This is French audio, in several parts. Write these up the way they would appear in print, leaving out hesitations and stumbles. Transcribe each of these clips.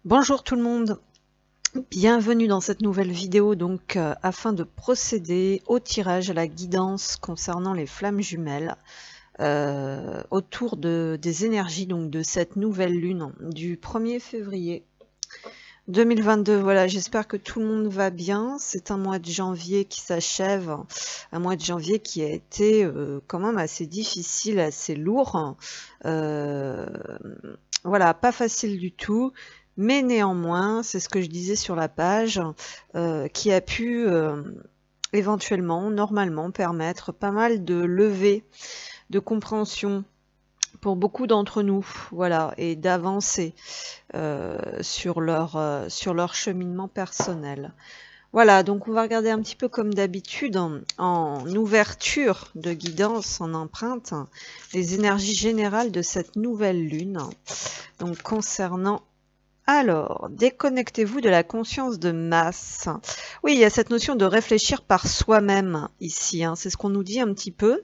Bonjour tout le monde, bienvenue dans cette nouvelle vidéo afin de procéder au tirage, à la guidance concernant les flammes jumelles autour des énergies de cette nouvelle lune du 1er février 2022. Voilà, j'espère que tout le monde va bien. C'est un mois de janvier qui s'achève, un mois de janvier qui a été quand même assez difficile, assez lourd. Voilà, pas facile du tout. Mais néanmoins, c'est ce que je disais sur la page, qui a pu éventuellement, normalement, permettre pas mal de levées de compréhension pour beaucoup d'entre nous, voilà, et d'avancer sur leur cheminement personnel. Voilà, donc on va regarder un petit peu comme d'habitude en ouverture de guidance, en empreinte, les énergies générales de cette nouvelle lune. Donc concernant alors, déconnectez-vous de la conscience de masse. Oui, il y a cette notion de réfléchir par soi-même ici, hein, c'est ce qu'on nous dit un petit peu.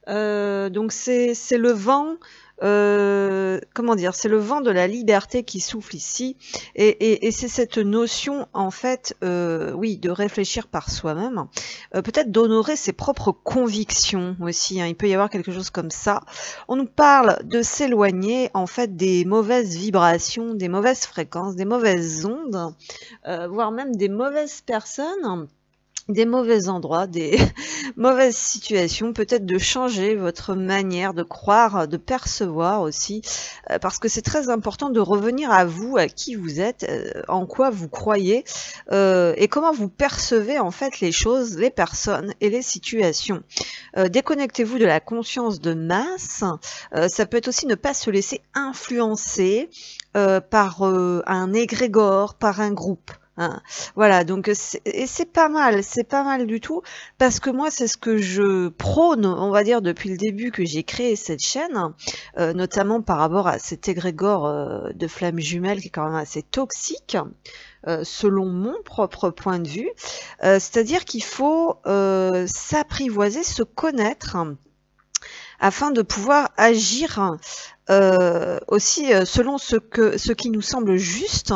Donc c'est le vent, comment dire, c'est le vent de la liberté qui souffle ici, et c'est cette notion en fait, oui, de réfléchir par soi-même, peut-être d'honorer ses propres convictions aussi, hein, il peut y avoir quelque chose comme ça. On nous parle de s'éloigner en fait des mauvaises vibrations, des mauvaises fréquences, des mauvaises ondes, voire même des mauvaises personnes, des mauvais endroits, des mauvaises situations, peut-être de changer votre manière de croire, de percevoir aussi, parce que c'est très important de revenir à vous, à qui vous êtes, en quoi vous croyez, et comment vous percevez en fait les choses, les personnes et les situations. Déconnectez-vous de la conscience de masse, ça peut être aussi ne pas se laisser influencer par un égrégore, par un groupe. Hein. Voilà, donc c'est pas mal du tout, parce que moi c'est ce que je prône, on va dire depuis le début que j'ai créé cette chaîne, notamment par rapport à cet égrégore de flammes jumelles qui est quand même assez toxique, selon mon propre point de vue, c'est-à-dire qu'il faut s'apprivoiser, se connaître, afin de pouvoir agir aussi selon ce qui nous semble juste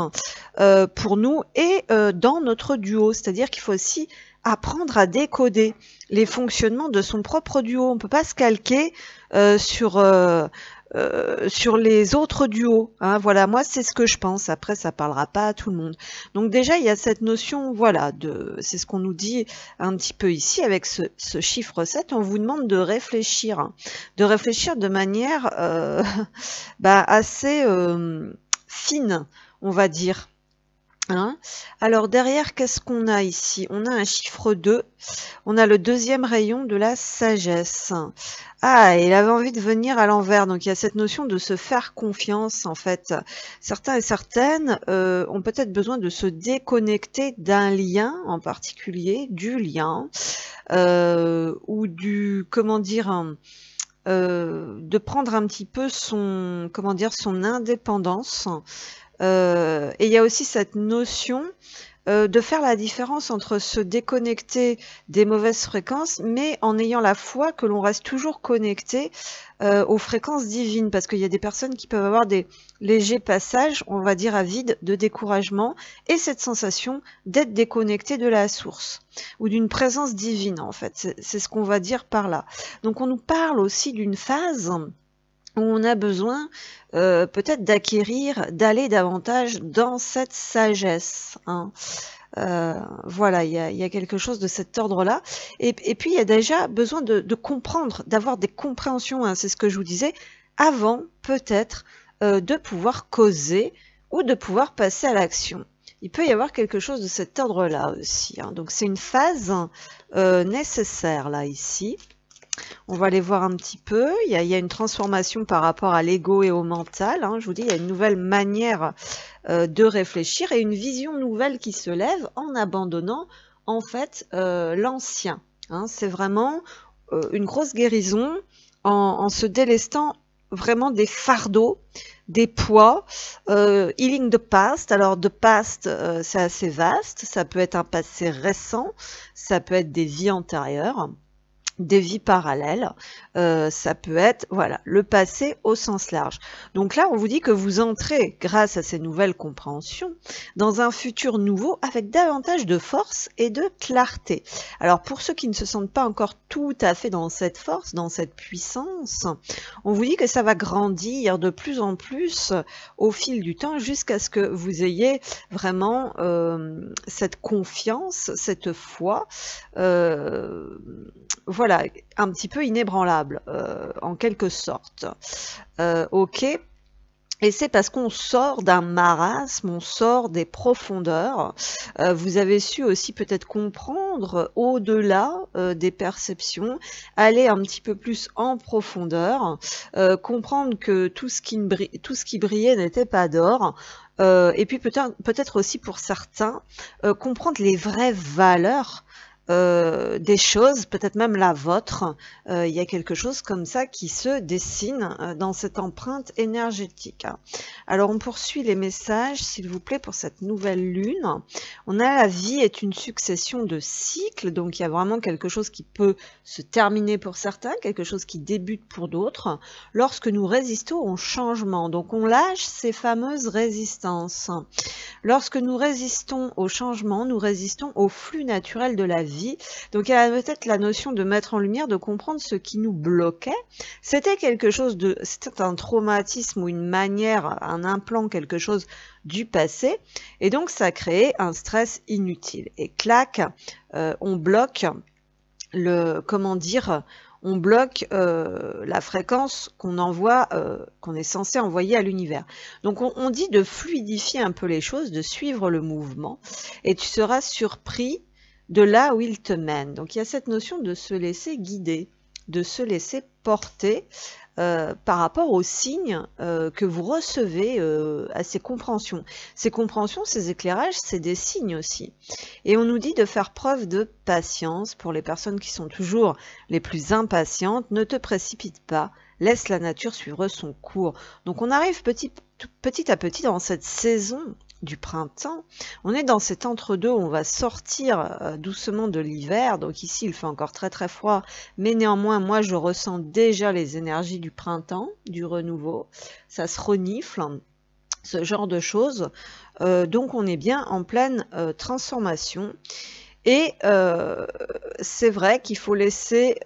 pour nous et dans notre duo. C'est-à-dire qu'il faut aussi apprendre à décoder les fonctionnements de son propre duo. On ne peut pas se calquer sur les autres duos. Hein. Voilà, moi c'est ce que je pense. Après, ça parlera pas à tout le monde. Donc déjà, il y a cette notion, voilà, c'est ce qu'on nous dit un petit peu ici avec ce chiffre 7. On vous demande de réfléchir de manière assez fine, on va dire. Hein. Alors derrière, qu'est-ce qu'on a ici? On a un chiffre 2, on a le deuxième rayon de la sagesse. Ah, il avait envie de venir à l'envers, donc il y a cette notion de se faire confiance en fait. Certains et certaines ont peut-être besoin de se déconnecter d'un lien en particulier, du lien, ou du, comment dire, de prendre un petit peu son, comment dire, son indépendance. Et il y a aussi cette notion de faire la différence entre se déconnecter des mauvaises fréquences, mais en ayant la foi que l'on reste toujours connecté aux fréquences divines, parce qu'il y a des personnes qui peuvent avoir des légers passages, on va dire à vide, de découragement, et cette sensation d'être déconnecté de la source, ou d'une présence divine en fait, c'est ce qu'on va dire par là. Donc on nous parle aussi d'une phase où on a besoin peut-être d'acquérir, d'aller davantage dans cette sagesse. Hein. Voilà, il y a quelque chose de cet ordre-là. Et puis, il y a déjà besoin de comprendre, d'avoir des compréhensions, hein, c'est ce que je vous disais, avant peut-être de pouvoir causer ou de pouvoir passer à l'action. Il peut y avoir quelque chose de cet ordre-là aussi. Hein. Donc, c'est une phase nécessaire, là, ici. On va aller voir un petit peu. Il y a une transformation par rapport à l'ego et au mental. Hein. Je vous dis, il y a une nouvelle manière de réfléchir et une vision nouvelle qui se lève en abandonnant en fait l'ancien. Hein. C'est vraiment une grosse guérison en se délestant vraiment des fardeaux, des poids, healing the past. Alors the past, c'est assez vaste. Ça peut être un passé récent, ça peut être des vies antérieures. des vies parallèles, ça peut être voilà le passé au sens large. Donc là, on vous dit que vous entrez, grâce à ces nouvelles compréhensions, dans un futur nouveau avec davantage de force et de clarté. Alors pour ceux qui ne se sentent pas encore tout à fait dans cette force, dans cette puissance, on vous dit que ça va grandir de plus en plus au fil du temps jusqu'à ce que vous ayez vraiment cette confiance, cette foi, voilà, un petit peu inébranlable, en quelque sorte. Ok. Et c'est parce qu'on sort d'un marasme, on sort des profondeurs. Vous avez su aussi peut-être comprendre au-delà des perceptions, aller un petit peu plus en profondeur, comprendre que tout ce qui brillait n'était pas d'or. Et puis peut-être aussi pour certains, comprendre les vraies valeurs des choses, peut-être même la vôtre. Il y a quelque chose comme ça qui se dessine dans cette empreinte énergétique. Alors on poursuit les messages, s'il vous plaît, pour cette nouvelle lune. On a la vie est une succession de cycles, donc il y a vraiment quelque chose qui peut se terminer pour certains, quelque chose qui débute pour d'autres, lorsque nous résistons au changement. Donc on lâche ces fameuses résistances. Lorsque nous résistons au changement, nous résistons au flux naturel de la vie. Donc il y a peut-être la notion de mettre en lumière, de comprendre ce qui nous bloquait. C'était quelque chose de, c'était un traumatisme ou une manière, un implant, quelque chose du passé. Et donc ça crée un stress inutile. Et clac, on bloque comment dire, on bloque la fréquence qu'on envoie, qu'on est censé envoyer à l'univers. Donc on dit de fluidifier un peu les choses, de suivre le mouvement, et tu seras surpris de là où il te mène. Donc il y a cette notion de se laisser guider, de se laisser porter par rapport aux signes que vous recevez à ces compréhensions. Ces compréhensions, ces éclairages, c'est des signes aussi. Et on nous dit de faire preuve de patience pour les personnes qui sont toujours les plus impatientes. Ne te précipite pas, laisse la nature suivre son cours. Donc on arrive petit à petit dans cette saison du printemps. On est dans cet entre-deux où on va sortir doucement de l'hiver. Donc ici, il fait encore très très froid, mais néanmoins, moi, je ressens déjà les énergies du printemps, du renouveau. Ça se renifle, ce genre de choses. Donc on est bien en pleine transformation. Et c'est vrai qu'il faut laisser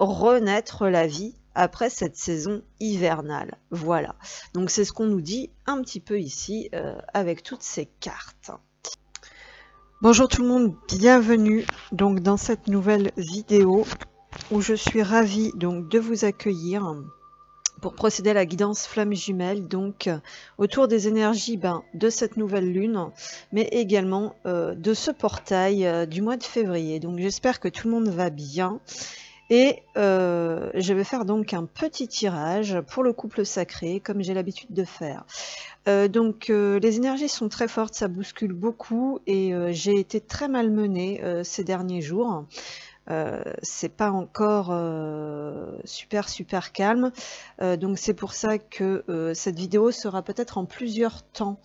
renaître la vie après cette saison hivernale. Voilà, donc c'est ce qu'on nous dit un petit peu ici avec toutes ces cartes. Bonjour tout le monde, bienvenue donc dans cette nouvelle vidéo où je suis ravie donc de vous accueillir pour procéder à la guidance flamme jumelle, donc autour des énergies de cette nouvelle lune, mais également de ce portail du mois de février. Donc j'espère que tout le monde va bien. Et je vais faire donc un petit tirage pour le couple sacré, comme j'ai l'habitude de faire. Donc les énergies sont très fortes, ça bouscule beaucoup, et j'ai été très malmenée ces derniers jours. C'est pas encore super calme, donc c'est pour ça que cette vidéo sera peut-être en plusieurs temps,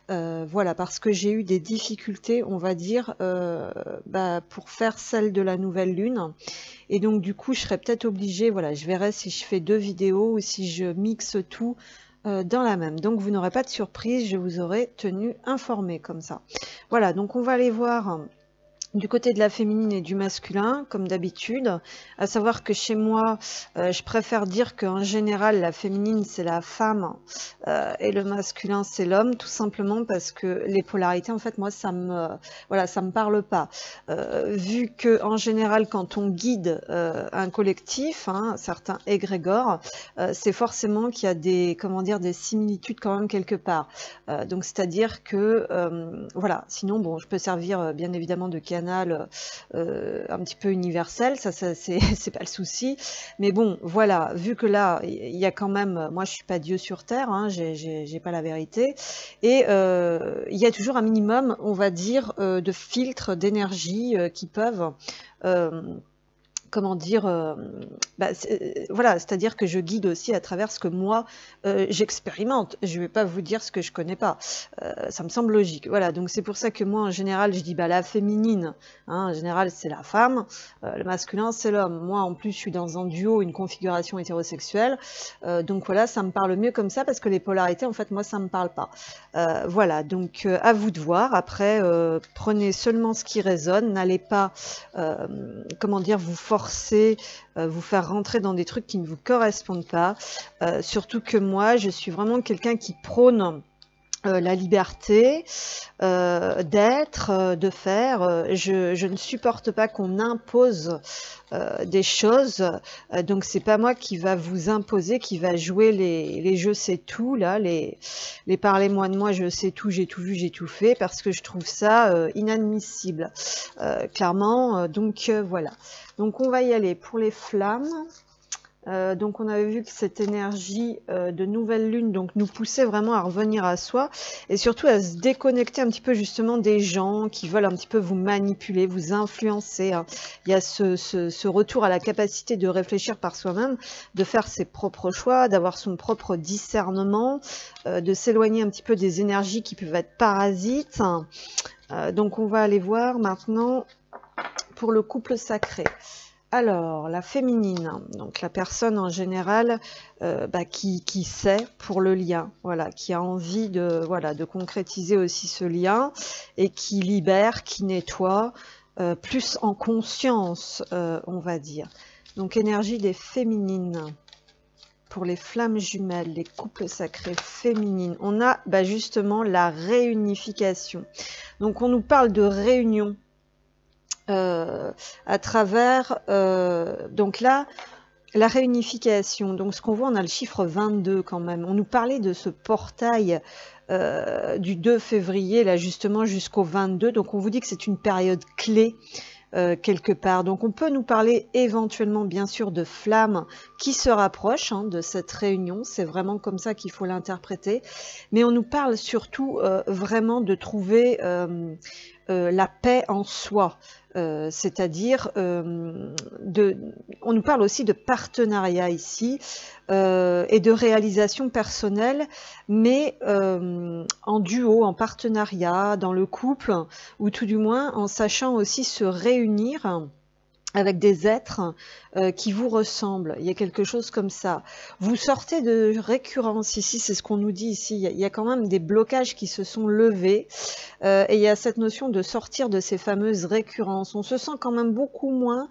voilà, parce que j'ai eu des difficultés, on va dire, pour faire celle de la nouvelle lune, et donc du coup je serais peut-être obligée, voilà, je verrai si je fais 2 vidéos ou si je mixe tout dans la même. Donc vous n'aurez pas de surprise, je vous aurai tenu informé comme ça. Voilà, donc on va aller voir du côté de la féminine et du masculin, comme d'habitude, à savoir que chez moi, je préfère dire qu'en général, la féminine, c'est la femme et le masculin, c'est l'homme, tout simplement parce que les polarités, en fait, moi, ça me parle pas. Vu que en général, quand on guide un collectif, certains égrégores, c'est forcément qu'il y a des, comment dire, des similitudes quand même quelque part. Donc, c'est-à-dire que, voilà, sinon, bon, je peux servir bien évidemment de canal un petit peu universel, ça c'est pas le souci, mais bon, voilà, vu que là il y a quand même, moi je suis pas Dieu sur terre, j'ai pas la vérité, et il y a toujours un minimum, on va dire, de filtres d'énergie qui peuvent comment dire, voilà, c'est-à-dire que je guide aussi à travers ce que moi j'expérimente. Je ne vais pas vous dire ce que je connais pas. Ça me semble logique. Voilà, donc c'est pour ça que moi en général je dis bah la féminine, hein, en général c'est la femme, le masculin c'est l'homme. Moi en plus je suis dans un duo, une configuration hétérosexuelle, donc voilà, ça me parle mieux comme ça parce que les polarités en fait moi ça me parle pas. Voilà, donc à vous de voir. Après, prenez seulement ce qui résonne, n'allez pas, comment dire, vous forcer, vous faire rentrer dans des trucs qui ne vous correspondent pas. Surtout que moi, je suis vraiment quelqu'un qui prône la liberté d'être, de faire. Je ne supporte pas qu'on impose des choses. Donc c'est pas moi qui va vous imposer, qui va jouer les je sais tout là, les parlez-moi de moi, je sais tout, j'ai tout vu, j'ai tout fait, parce que je trouve ça inadmissible, clairement. Donc voilà. Donc on va y aller pour les flammes. Donc on avait vu que cette énergie de nouvelle lune donc nous poussait vraiment à revenir à soi et surtout à se déconnecter un petit peu justement des gens qui veulent un petit peu vous manipuler, vous influencer, hein. Il y a ce retour à la capacité de réfléchir par soi-même, de faire ses propres choix, d'avoir son propre discernement, de s'éloigner un petit peu des énergies qui peuvent être parasites. Donc on va aller voir maintenant pour le couple sacré. Alors, la féminine, donc la personne en général qui sait pour le lien, voilà, qui a envie de, voilà, de concrétiser aussi ce lien et qui libère, qui nettoie, plus en conscience, on va dire. Donc, énergie des féminines. Pour les flammes jumelles, les couples sacrés féminines, on a justement la réunification. Donc, on nous parle de réunion. À travers, donc là, la réunification. Donc ce qu'on voit, on a le chiffre 22 quand même. On nous parlait de ce portail du 2 février, là justement jusqu'au 22. Donc on vous dit que c'est une période clé. Quelque part. Donc on peut nous parler éventuellement bien sûr de flammes qui se rapprochent de cette réunion, c'est vraiment comme ça qu'il faut l'interpréter, mais on nous parle surtout vraiment de trouver la paix en soi, c'est-à-dire on nous parle aussi de partenariat ici et de réalisation personnelle, mais en duo, en partenariat, dans le couple, ou tout du moins en sachant aussi se réunir avec des êtres qui vous ressemblent. Il y a quelque chose comme ça. Vous sortez de récurrence ici, c'est ce qu'on nous dit ici. Il y a quand même des blocages qui se sont levés et il y a cette notion de sortir de ces fameuses récurrences. On se sent quand même beaucoup moins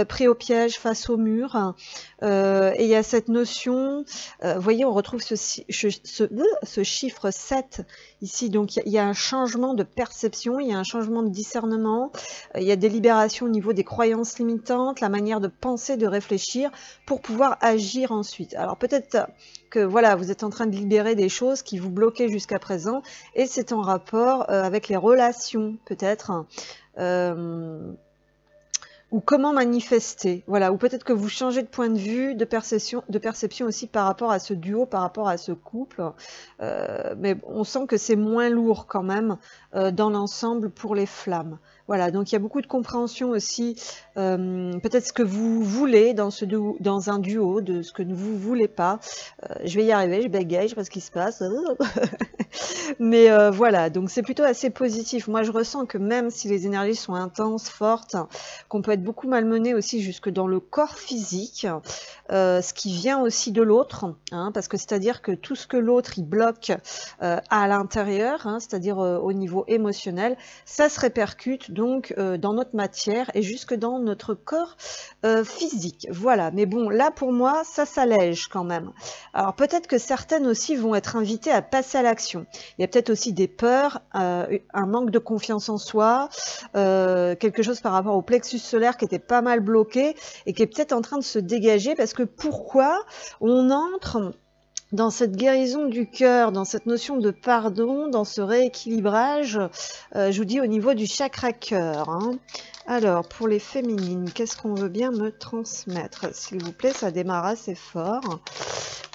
pris au piège face au mur. Et il y a cette notion, vous voyez, on retrouve ce chiffre 7 ici. Donc il y a un changement de perception, il y a un changement de discernement, il y a des libérations au niveau des croyances limitantes, la manière de penser, de réfléchir pour pouvoir agir ensuite. Alors peut-être que voilà, vous êtes en train de libérer des choses qui vous bloquaient jusqu'à présent et c'est en rapport avec les relations peut-être. Ou comment manifester, voilà, ou peut-être que vous changez de point de vue, de perception aussi par rapport à ce duo, par rapport à ce couple, mais on sent que c'est moins lourd quand même dans l'ensemble pour les flammes. Voilà, donc il y a beaucoup de compréhension aussi, peut-être ce que vous voulez dans un duo, de ce que vous voulez pas. Je vais y arriver, je bégaye, je sais pas ce qui se passe. Mais voilà, donc c'est plutôt assez positif. Moi je ressens que même si les énergies sont intenses, fortes, qu'on peut être beaucoup malmené aussi jusque dans le corps physique, ce qui vient aussi de l'autre, parce que c'est-à-dire que tout ce que l'autre il bloque à l'intérieur, c'est-à-dire au niveau émotionnel, ça se répercute donc dans notre matière et jusque dans notre corps physique. Voilà, mais bon, là pour moi, ça s'allège quand même. Alors peut-être que certaines aussi vont être invitées à passer à l'action. Il y a peut-être aussi des peurs, un manque de confiance en soi, quelque chose par rapport au plexus solaire qui était pas mal bloqué et qui est peut-être en train de se dégager parce que pourquoi on entre dans cette guérison du cœur, dans cette notion de pardon, dans ce rééquilibrage, je vous dis au niveau du chakra cœur. Hein. Alors, pour les féminines, qu'est-ce qu'on veut bien me transmettre? S'il vous plaît, ça démarre assez fort.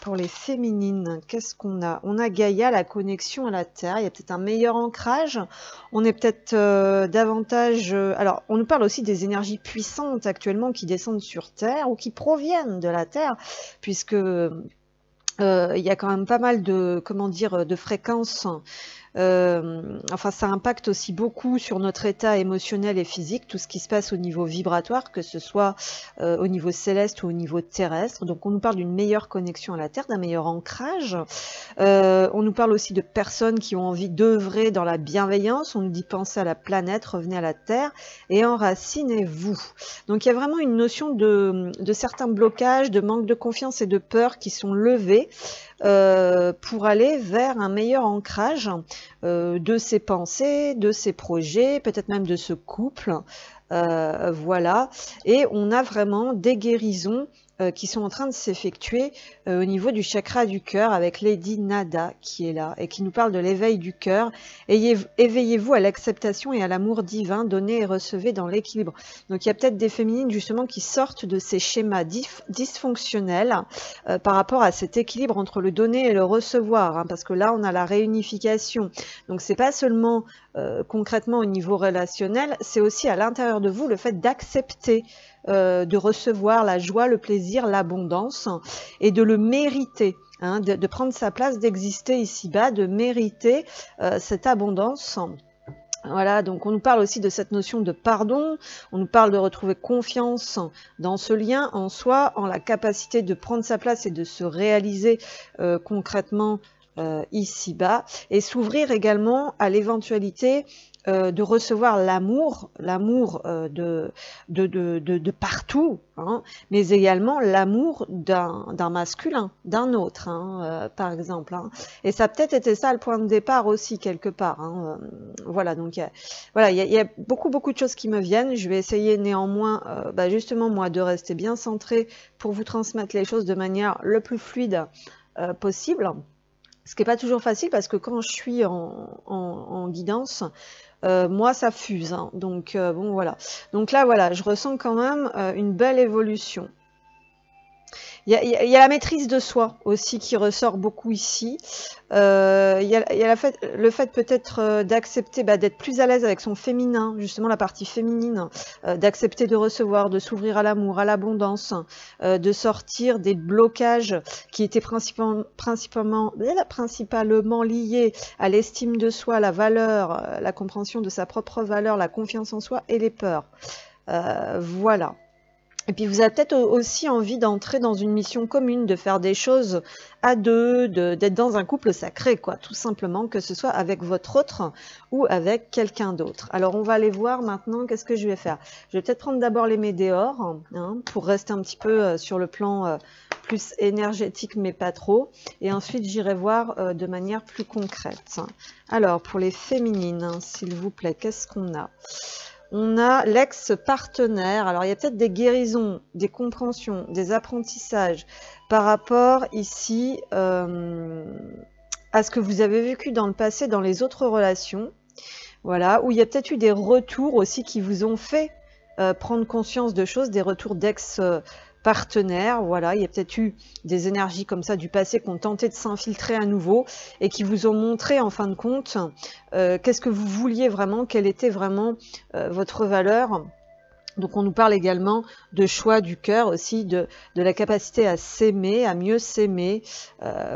Pour les féminines, qu'est-ce qu'on a? On a Gaïa, la connexion à la Terre. Il y a peut-être un meilleur ancrage. On est peut-être davantage... alors, on nous parle aussi des énergies puissantes actuellement qui descendent sur Terre ou qui proviennent de la Terre, puisque... il y a quand même pas mal de, comment dire, de fréquences. Enfin, ça impacte aussi beaucoup sur notre état émotionnel et physique, tout ce qui se passe au niveau vibratoire, que ce soit au niveau céleste ou au niveau terrestre. Donc, on nous parle d'une meilleure connexion à la Terre, d'un meilleur ancrage. On nous parle aussi de personnes qui ont envie d'œuvrer dans la bienveillance. On nous dit pensez à la planète, revenez à la Terre et enracinez-vous. Donc, il y a vraiment une notion de certains blocages, de manque de confiance et de peur qui sont levés pour aller vers un meilleur ancrage de ses pensées, de ses projets, peut-être même de ce couple. Voilà. Et on a vraiment des guérisons qui sont en train de s'effectuer au niveau du chakra du cœur avec Lady Nada qui est là et qui nous parle de l'éveil du cœur. Éveillez-vous à l'acceptation et à l'amour divin, donnez et recevez dans l'équilibre. Donc il y a peut-être des féminines justement qui sortent de ces schémas dysfonctionnels par rapport à cet équilibre entre le donner et le recevoir, hein, parce que là on a la réunification. Donc c'est pas seulement concrètement au niveau relationnel, c'est aussi à l'intérieur de vous le fait d'accepter de recevoir la joie, le plaisir, l'abondance et de le mériter, hein, de prendre sa place, d'exister ici-bas, de mériter cette abondance. Voilà, donc on nous parle aussi de cette notion de pardon, on nous parle de retrouver confiance dans ce lien en soi, en la capacité de prendre sa place et de se réaliser concrètement ici-bas, et s'ouvrir également à l'éventualité de recevoir l'amour de partout, hein, mais également l'amour d'un masculin, d'un autre, hein, par exemple. Hein. Et ça a peut-être été ça le point de départ aussi, quelque part. Hein. Voilà, donc il y a beaucoup de choses qui me viennent. Je vais essayer néanmoins, justement, moi, de rester bien centré pour vous transmettre les choses de manière le plus fluide possible. Ce qui n'est pas toujours facile parce que quand je suis en guidance, moi ça fuse, hein. Donc bon voilà. Donc là voilà, je ressens quand même une belle évolution. Il y a la maîtrise de soi aussi qui ressort beaucoup ici. Il y a le fait peut-être d'accepter d'être plus à l'aise avec son féminin, justement la partie féminine, d'accepter de recevoir, de s'ouvrir à l'amour, à l'abondance, de sortir des blocages qui étaient principalement liés à l'estime de soi, la valeur, la compréhension de sa propre valeur, la confiance en soi et les peurs. Voilà. Et puis vous avez peut-être aussi envie d'entrer dans une mission commune, de faire des choses à deux, d'être dans un couple sacré, quoi, tout simplement, que ce soit avec votre autre ou avec quelqu'un d'autre. Alors on va aller voir maintenant, qu'est-ce que je vais faire? Je vais peut-être prendre d'abord les météores, hein, pour rester un petit peu sur le plan plus énergétique, mais pas trop. Et ensuite j'irai voir de manière plus concrète. Alors pour les féminines, hein, s'il vous plaît, qu'est-ce qu'on a? On a l'ex-partenaire. Alors, il y a peut-être des guérisons, des compréhensions, des apprentissages par rapport ici à ce que vous avez vécu dans le passé, dans les autres relations. Voilà, où il y a peut-être eu des retours aussi qui vous ont fait prendre conscience de choses, des retours d'ex-partenaires. Voilà, il y a peut-être eu des énergies comme ça du passé qui ont tenté de s'infiltrer à nouveau et qui vous ont montré en fin de compte qu'est-ce que vous vouliez vraiment, quelle était vraiment votre valeur. Donc on nous parle également de choix du cœur aussi, de la capacité à s'aimer, à mieux s'aimer.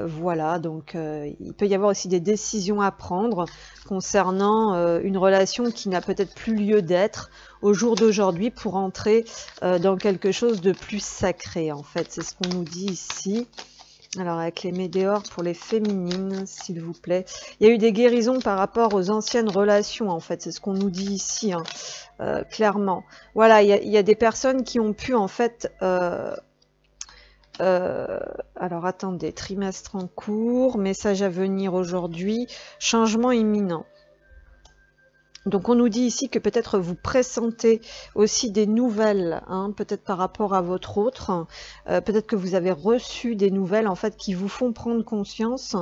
Voilà, donc il peut y avoir aussi des décisions à prendre concernant une relation qui n'a peut-être plus lieu d'être au jour d'aujourd'hui pour entrer dans quelque chose de plus sacré en fait. C'est ce qu'on nous dit ici. Alors avec les météores pour les féminines, s'il vous plaît. Il y a eu des guérisons par rapport aux anciennes relations, en fait. C'est ce qu'on nous dit ici, hein, clairement. Voilà, il y a des personnes qui ont pu, en fait... alors attendez, trimestre en cours, message à venir aujourd'hui, changement imminent. Donc on nous dit ici que peut-être vous pressentez aussi des nouvelles, hein, peut-être par rapport à votre autre, peut-être que vous avez reçu des nouvelles en fait qui vous font prendre conscience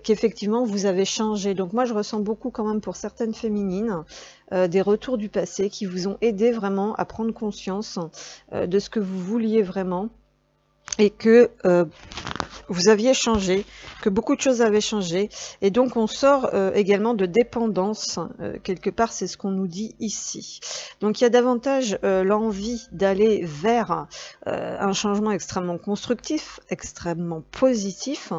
qu'effectivement vous avez changé. Donc moi je ressens beaucoup quand même pour certaines féminines des retours du passé qui vous ont aidé vraiment à prendre conscience de ce que vous vouliez vraiment et que vous aviez changé, que beaucoup de choses avaient changé, et donc on sort également de dépendance, quelque part c'est ce qu'on nous dit ici. Donc il y a davantage l'envie d'aller vers un changement extrêmement constructif, extrêmement positif,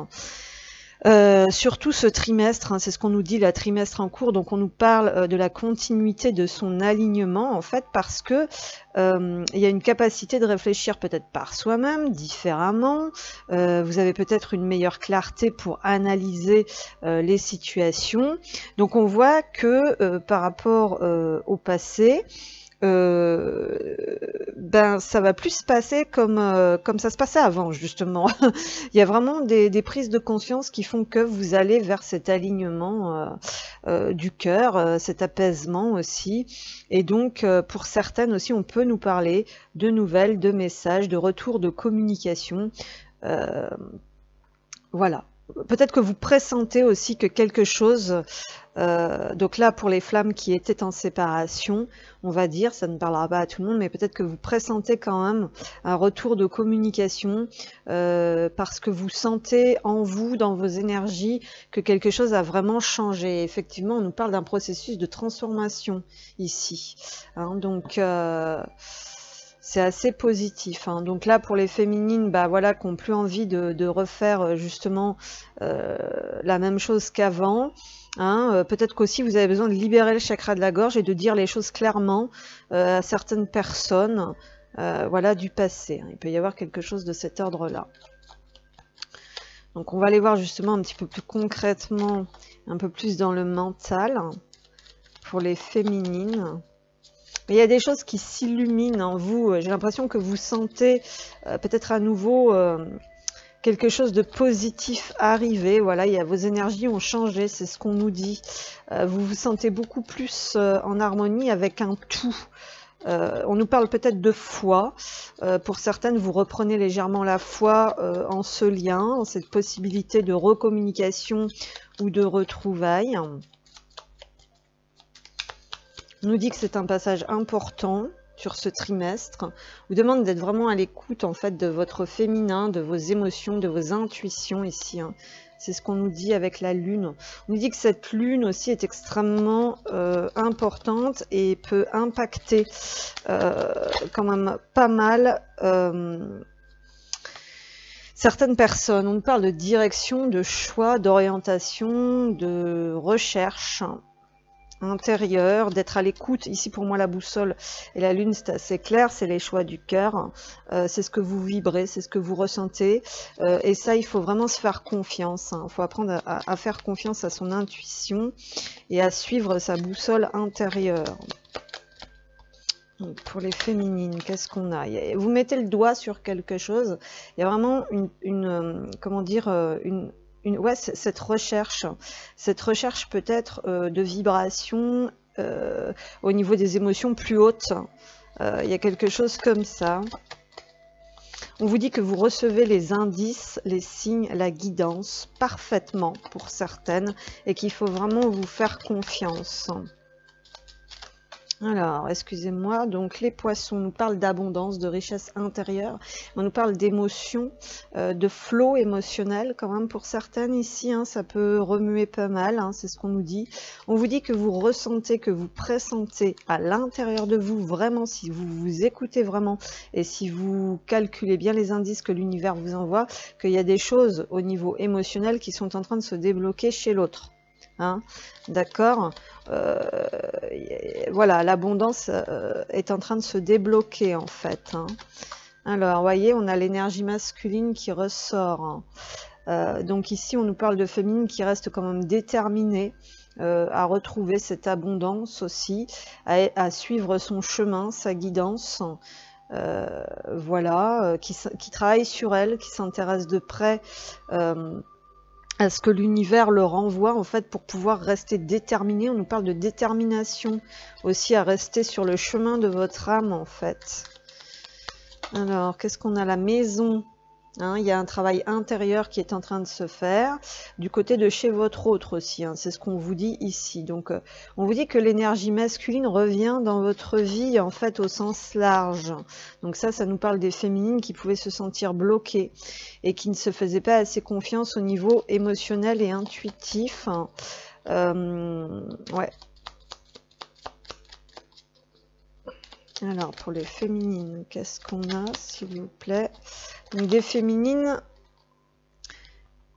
surtout ce trimestre, hein, c'est ce qu'on nous dit, la trimestre en cours, donc on nous parle de la continuité de son alignement en fait, parce que il y a une capacité de réfléchir peut-être par soi-même, différemment, vous avez peut-être une meilleure clarté pour analyser les situations, donc on voit que par rapport au passé, ben ça va plus se passer comme ça se passait avant justement. Il y a vraiment des prises de conscience qui font que vous allez vers cet alignement du cœur, cet apaisement aussi, et donc pour certaines aussi on peut nous parler de nouvelles, de messages, de retours de communication, voilà. Peut-être que vous pressentez aussi que quelque chose, donc là pour les flammes qui étaient en séparation, on va dire, ça ne parlera pas à tout le monde, mais peut-être que vous pressentez quand même un retour de communication, parce que vous sentez en vous, dans vos énergies, que quelque chose a vraiment changé. Effectivement, on nous parle d'un processus de transformation ici, hein, donc c'est assez positif, hein. Donc là pour les féminines, bah voilà, qui n'ont plus envie de refaire justement la même chose qu'avant, hein, peut-être qu'aussi vous avez besoin de libérer le chakra de la gorge et de dire les choses clairement à certaines personnes, voilà, du passé, hein. Il peut y avoir quelque chose de cet ordre-là. Donc on va aller voir justement un petit peu plus concrètement, un peu plus dans le mental pour les féminines. Il y a des choses qui s'illuminent en vous. J'ai l'impression que vous sentez peut-être à nouveau quelque chose de positif arriver. Voilà, vos énergies ont changé, c'est ce qu'on nous dit. Vous vous sentez beaucoup plus en harmonie avec un tout. On nous parle peut-être de foi. Pour certaines, vous reprenez légèrement la foi en ce lien, en cette possibilité de recommunication ou de retrouvailles. On nous dit que c'est un passage important sur ce trimestre. On vous demande d'être vraiment à l'écoute en fait de votre féminin, de vos émotions, de vos intuitions ici, hein. C'est ce qu'on nous dit avec la lune. On nous dit que cette lune aussi est extrêmement importante et peut impacter quand même pas mal certaines personnes. On nous parle de direction, de choix, d'orientation, de recherche intérieur, d'être à l'écoute. Ici pour moi la boussole et la lune c'est assez clair, c'est les choix du cœur, c'est ce que vous vibrez, c'est ce que vous ressentez, et ça il faut vraiment se faire confiance, hein. Il faut apprendre à faire confiance à son intuition et à suivre sa boussole intérieure. Donc, pour les féminines, qu'est-ce qu'on a? Vous mettez le doigt sur quelque chose, il y a vraiment comment dire, ouais, cette recherche peut-être de vibration au niveau des émotions plus hautes. Il y a quelque chose comme ça. On vous dit que vous recevez les indices, les signes, la guidance parfaitement pour certaines et qu'il faut vraiment vous faire confiance. Alors, excusez-moi, donc les poissons nous parlent d'abondance, de richesse intérieure, on nous parle d'émotion, de flot émotionnel quand même pour certaines ici, hein, ça peut remuer pas mal, hein, c'est ce qu'on nous dit. On vous dit que vous ressentez, que vous pressentez à l'intérieur de vous, vraiment, si vous vous écoutez vraiment et si vous calculez bien les indices que l'univers vous envoie, qu'il y a des choses au niveau émotionnel qui sont en train de se débloquer chez l'autre. Hein, d'accord, voilà, l'abondance est en train de se débloquer en fait, hein. Alors, vous voyez, on a l'énergie masculine qui ressort, hein. Donc ici, on nous parle de féminine qui reste quand même déterminée à retrouver cette abondance aussi, à suivre son chemin, sa guidance. Voilà, qui travaille sur elle, qui s'intéresse de près à ce que l'univers le renvoie, en fait, pour pouvoir rester déterminé. On nous parle de détermination aussi à rester sur le chemin de votre âme, en fait. Alors, qu'est-ce qu'on a? La maison. Hein, il y a un travail intérieur qui est en train de se faire du côté de chez votre autre aussi, hein, c'est ce qu'on vous dit ici. Donc on vous dit que l'énergie masculine revient dans votre vie en fait au sens large. Donc ça nous parle des féminines qui pouvaient se sentir bloquées et qui ne se faisaient pas assez confiance au niveau émotionnel et intuitif. Ouais. Alors, pour les féminines, qu'est-ce qu'on a, s'il vous plaît? Donc, des féminines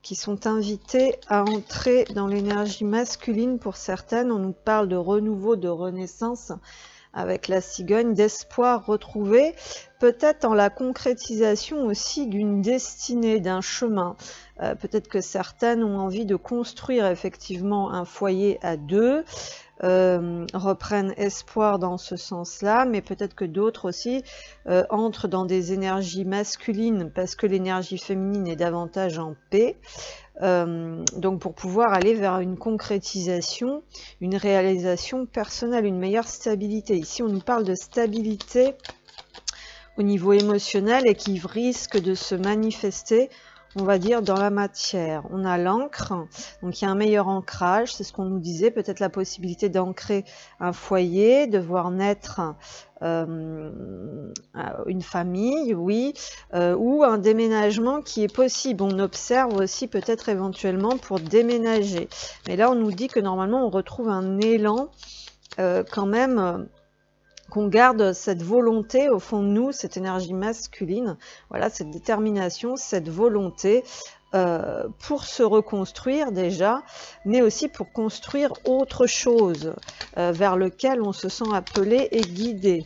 qui sont invitées à entrer dans l'énergie masculine pour certaines. On nous parle de renouveau, de renaissance avec la cigogne, d'espoir retrouvé, peut-être en la concrétisation aussi d'une destinée, d'un chemin. Peut-être que certaines ont envie de construire effectivement un foyer à deux, reprennent espoir dans ce sens-là, mais peut-être que d'autres aussi entrent dans des énergies masculines parce que l'énergie féminine est davantage en paix. Donc pour pouvoir aller vers une concrétisation, une réalisation personnelle, une meilleure stabilité. Ici on nous parle de stabilité au niveau émotionnel et qui risque de se manifester, on va dire, dans la matière. On a l'encre, donc il y a un meilleur ancrage, c'est ce qu'on nous disait, peut-être la possibilité d'ancrer un foyer, de voir naître une famille, oui, ou un déménagement qui est possible. On observe aussi peut-être éventuellement pour déménager. Mais là, on nous dit que normalement, on retrouve un élan quand même... qu'on garde cette volonté au fond de nous, cette énergie masculine, voilà, cette détermination, cette volonté pour se reconstruire déjà, mais aussi pour construire autre chose vers lequel on se sent appelé et guidé.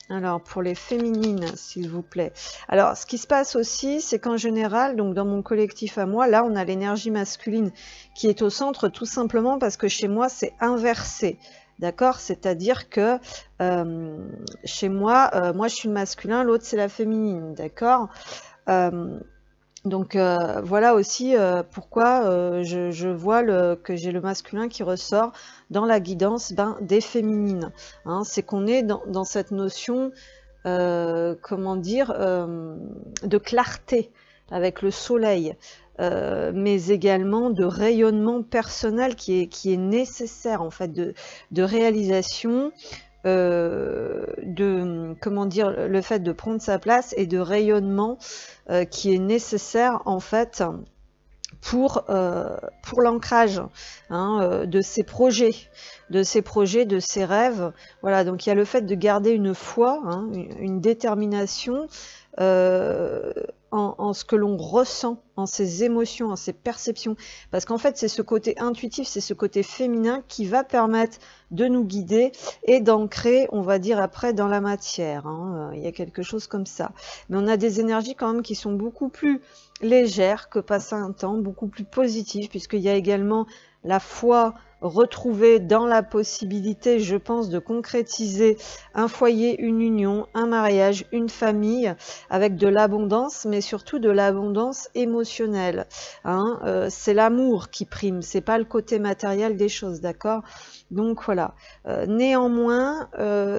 Alors, pour les féminines, s'il vous plaît. Alors, ce qui se passe aussi, c'est qu'en général, donc dans mon collectif à moi, là, on a l'énergie masculine qui est au centre, tout simplement parce que chez moi, c'est inversé. D'accord? C'est-à-dire que chez moi, moi je suis le masculin, l'autre c'est la féminine. D'accord? Donc voilà aussi pourquoi je vois que j'ai le masculin qui ressort dans la guidance des féminines. Hein, c'est qu'on est dans cette notion, comment dire, de clarté avec le soleil. Mais également de rayonnement personnel qui est nécessaire en fait, de réalisation, comment dire, le fait de prendre sa place et de rayonnement qui est nécessaire en fait pour l'ancrage de ses projets, de ses rêves. Voilà, donc il y a le fait de garder une foi, une détermination en ce que l'on ressent, en ses émotions, en ses perceptions. Parce qu'en fait, c'est ce côté intuitif, c'est ce côté féminin qui va permettre de nous guider et d'ancrer, on va dire après, dans la matière. Il y a quelque chose comme ça. Mais on a des énergies quand même qui sont beaucoup plus légères que passer un temps, beaucoup plus positives, puisqu'il y a également la foi retrouvée dans la possibilité, je pense, de concrétiser un foyer, une union, un mariage, une famille, avec de l'abondance, mais surtout de l'abondance émotionnelle. C'est l'amour qui prime, c'est pas le côté matériel des choses, d'accord? Donc voilà. Néanmoins,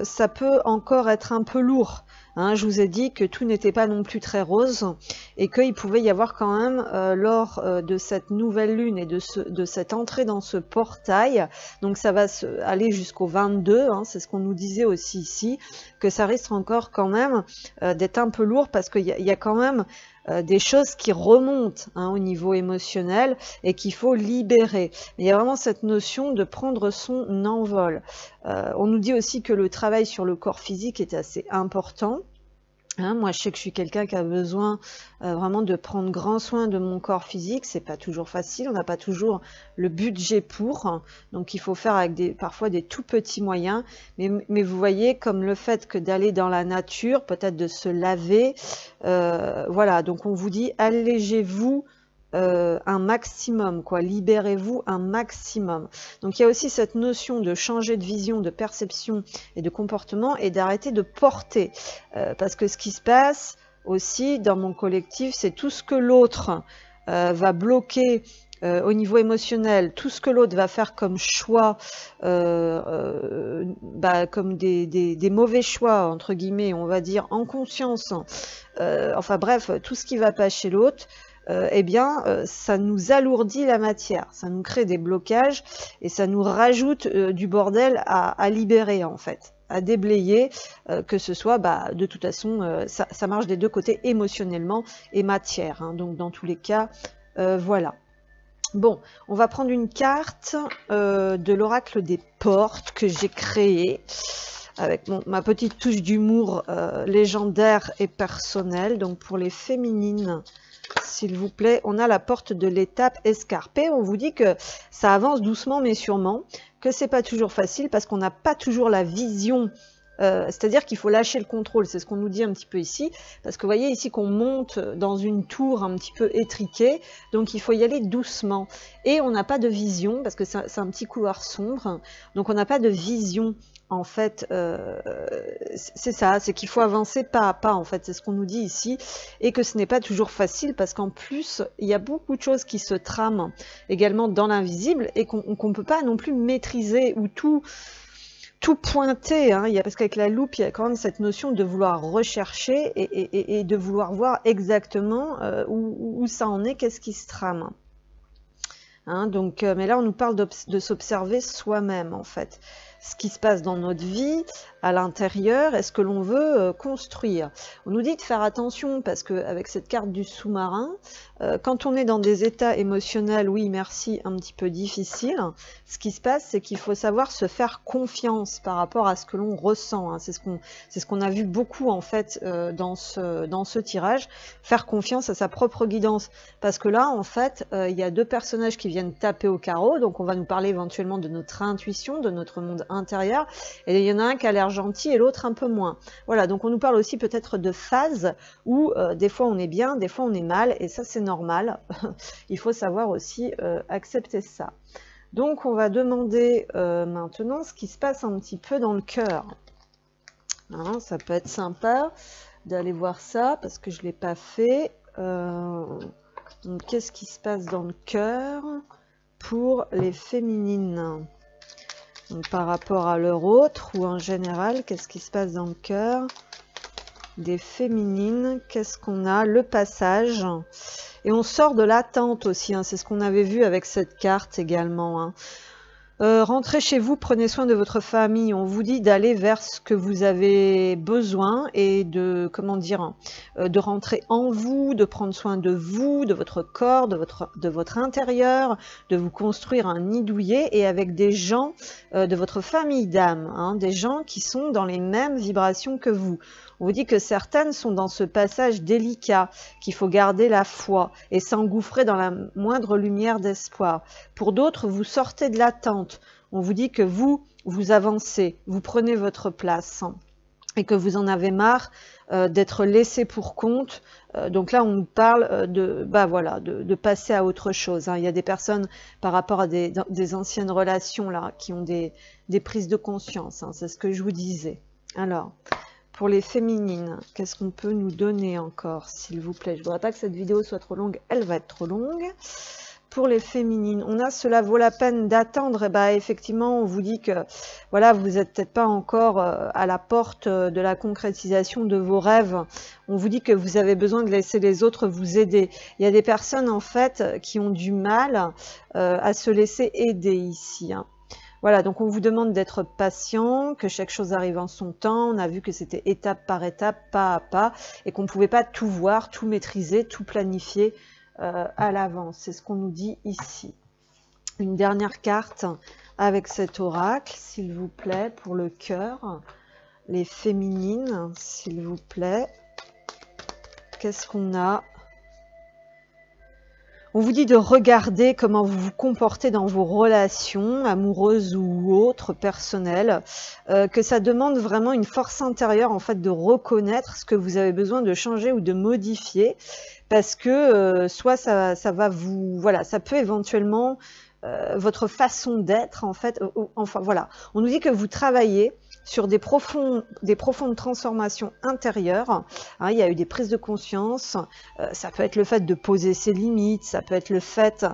ça peut encore être un peu lourd. Je vous ai dit que tout n'était pas non plus très rose et qu'il pouvait y avoir quand même lors de cette nouvelle lune et de cette entrée dans ce portail, donc ça va aller jusqu'au 22, c'est ce qu'on nous disait aussi ici, que ça risque encore quand même d'être un peu lourd parce qu'il y a quand même des choses qui remontent au niveau émotionnel et qu'il faut libérer. Mais il y a vraiment cette notion de prendre son envol. On nous dit aussi que le travail sur le corps physique est assez important. Moi, je sais que je suis quelqu'un qui a besoin vraiment de prendre grand soin de mon corps physique. C'est pas toujours facile, on n'a pas toujours le budget pour. Donc, il faut faire avec parfois des tout petits moyens. Mais vous voyez, comme le fait que d'aller dans la nature, peut-être de se laver. Voilà, donc on vous dit, allégez-vous un maximum, quoi. Libérez-vous un maximum. Donc il y a aussi cette notion de changer de vision, de perception et de comportement et d'arrêter de porter. Parce que ce qui se passe aussi dans mon collectif, c'est tout ce que l'autre va bloquer au niveau émotionnel, tout ce que l'autre va faire comme choix, comme des mauvais choix, entre guillemets, on va dire, en conscience, enfin bref, tout ce qui va pas chez l'autre, eh bien, ça nous alourdit la matière, ça nous crée des blocages et ça nous rajoute du bordel à libérer, en fait, à déblayer, que ce soit, de toute façon, ça marche des deux côtés, émotionnellement et matière, hein, donc dans tous les cas, voilà. Bon, on va prendre une carte de l'oracle des portes que j'ai créée avec ma petite touche d'humour légendaire et personnelle. Donc pour les féminines, s'il vous plaît, on a la porte de l'étape escarpée. On vous dit que ça avance doucement mais sûrement, que c'est pas toujours facile parce qu'on n'a pas toujours la vision. C'est-à-dire qu'il faut lâcher le contrôle, c'est ce qu'on nous dit un petit peu ici, parce que vous voyez ici qu'on monte dans une tour un petit peu étriquée, donc il faut y aller doucement. Et on n'a pas de vision, parce que c'est un petit couloir sombre, donc on n'a pas de vision, en fait, c'est ça, c'est qu'il faut avancer pas à pas, en fait, c'est ce qu'on nous dit ici, et que ce n'est pas toujours facile, parce qu'en plus, il y a beaucoup de choses qui se trament également dans l'invisible, et qu'on ne peut pas non plus maîtriser, ou tout pointer, hein, parce qu'avec la loupe, il y a quand même cette notion de vouloir rechercher et de vouloir voir exactement où ça en est, qu'est-ce qui se trame. Hein, donc, mais là, on nous parle de s'observer soi-même, en fait. Ce qui se passe dans notre vie, à l'intérieur, est-ce que l'on veut construire. On nous dit de faire attention, parce qu'avec cette carte du sous-marin, quand on est dans des états émotionnels, oui, merci, un petit peu difficiles, ce qui se passe, c'est qu'il faut savoir se faire confiance par rapport à ce que l'on ressent. Hein. C'est ce qu'on a vu beaucoup, en fait, dans ce tirage, faire confiance à sa propre guidance. Parce que là, en fait, il y a deux personnages qui viennent taper au carreau, donc on va nous parler éventuellement de notre intuition, de notre monde intérieur, et il y en a un qui a l'air gentil et l'autre un peu moins. Voilà, donc on nous parle aussi peut-être de phases où des fois on est bien, des fois on est mal, et ça c'est normal. Il faut savoir aussi accepter ça. Donc on va demander maintenant ce qui se passe un petit peu dans le cœur. Hein, ça peut être sympa d'aller voir ça, parce que je ne l'ai pas fait. Donc qu'est-ce qui se passe dans le cœur pour les féminines? Donc, par rapport à leur autre ou en général, qu'est-ce qui se passe dans le cœur des féminines? Qu'est-ce qu'on a? Le passage. Et on sort de l'attente aussi, hein, c'est ce qu'on avait vu avec cette carte également. Hein. Rentrez chez vous, prenez soin de votre famille. On vous dit d'aller vers ce que vous avez besoin et de, comment dire, de rentrer en vous, de prendre soin de vous, de votre corps, de votre intérieur, de vous construire un nid douillet et avec des gens de votre famille d'âme, hein, des gens qui sont dans les mêmes vibrations que vous. On vous dit que certaines sont dans ce passage délicat, qu'il faut garder la foi et s'engouffrer dans la moindre lumière d'espoir. Pour d'autres, vous sortez de l'attente. On vous dit que vous avancez, vous prenez votre place et que vous en avez marre d'être laissé pour compte. Donc là, on nous parle de passer à autre chose. Hein. Il y a des personnes par rapport à des anciennes relations là qui ont des prises de conscience. Hein. C'est ce que je vous disais. Alors, pour les féminines, qu'est-ce qu'on peut nous donner encore, s'il vous plaît? Je ne voudrais pas que cette vidéo soit trop longue, elle va être trop longue. Pour les féminines, on a cela vaut la peine d'attendre. Et effectivement, on vous dit que voilà, vous n'êtes peut-être pas encore à la porte de la concrétisation de vos rêves. On vous dit que vous avez besoin de laisser les autres vous aider. Il y a des personnes en fait qui ont du mal à se laisser aider ici. Hein. Voilà, donc on vous demande d'être patient, que chaque chose arrive en son temps. On a vu que c'était étape par étape, pas à pas, et qu'on ne pouvait pas tout voir, tout maîtriser, tout planifier à l'avance. C'est ce qu'on nous dit ici. Une dernière carte avec cet oracle, s'il vous plaît, pour le cœur. Les féminines, s'il vous plaît. Qu'est-ce qu'on a ? On vous dit de regarder comment vous vous comportez dans vos relations amoureuses ou autres, personnelles, que ça demande vraiment une force intérieure en fait de reconnaître ce que vous avez besoin de changer ou de modifier, parce que soit ça va vous, voilà, ça peut éventuellement votre façon d'être en fait, enfin voilà, on nous dit que vous travaillez sur des profondes transformations intérieures. Hein, il y a eu des prises de conscience, ça peut être le fait de poser ses limites, ça peut être le fait...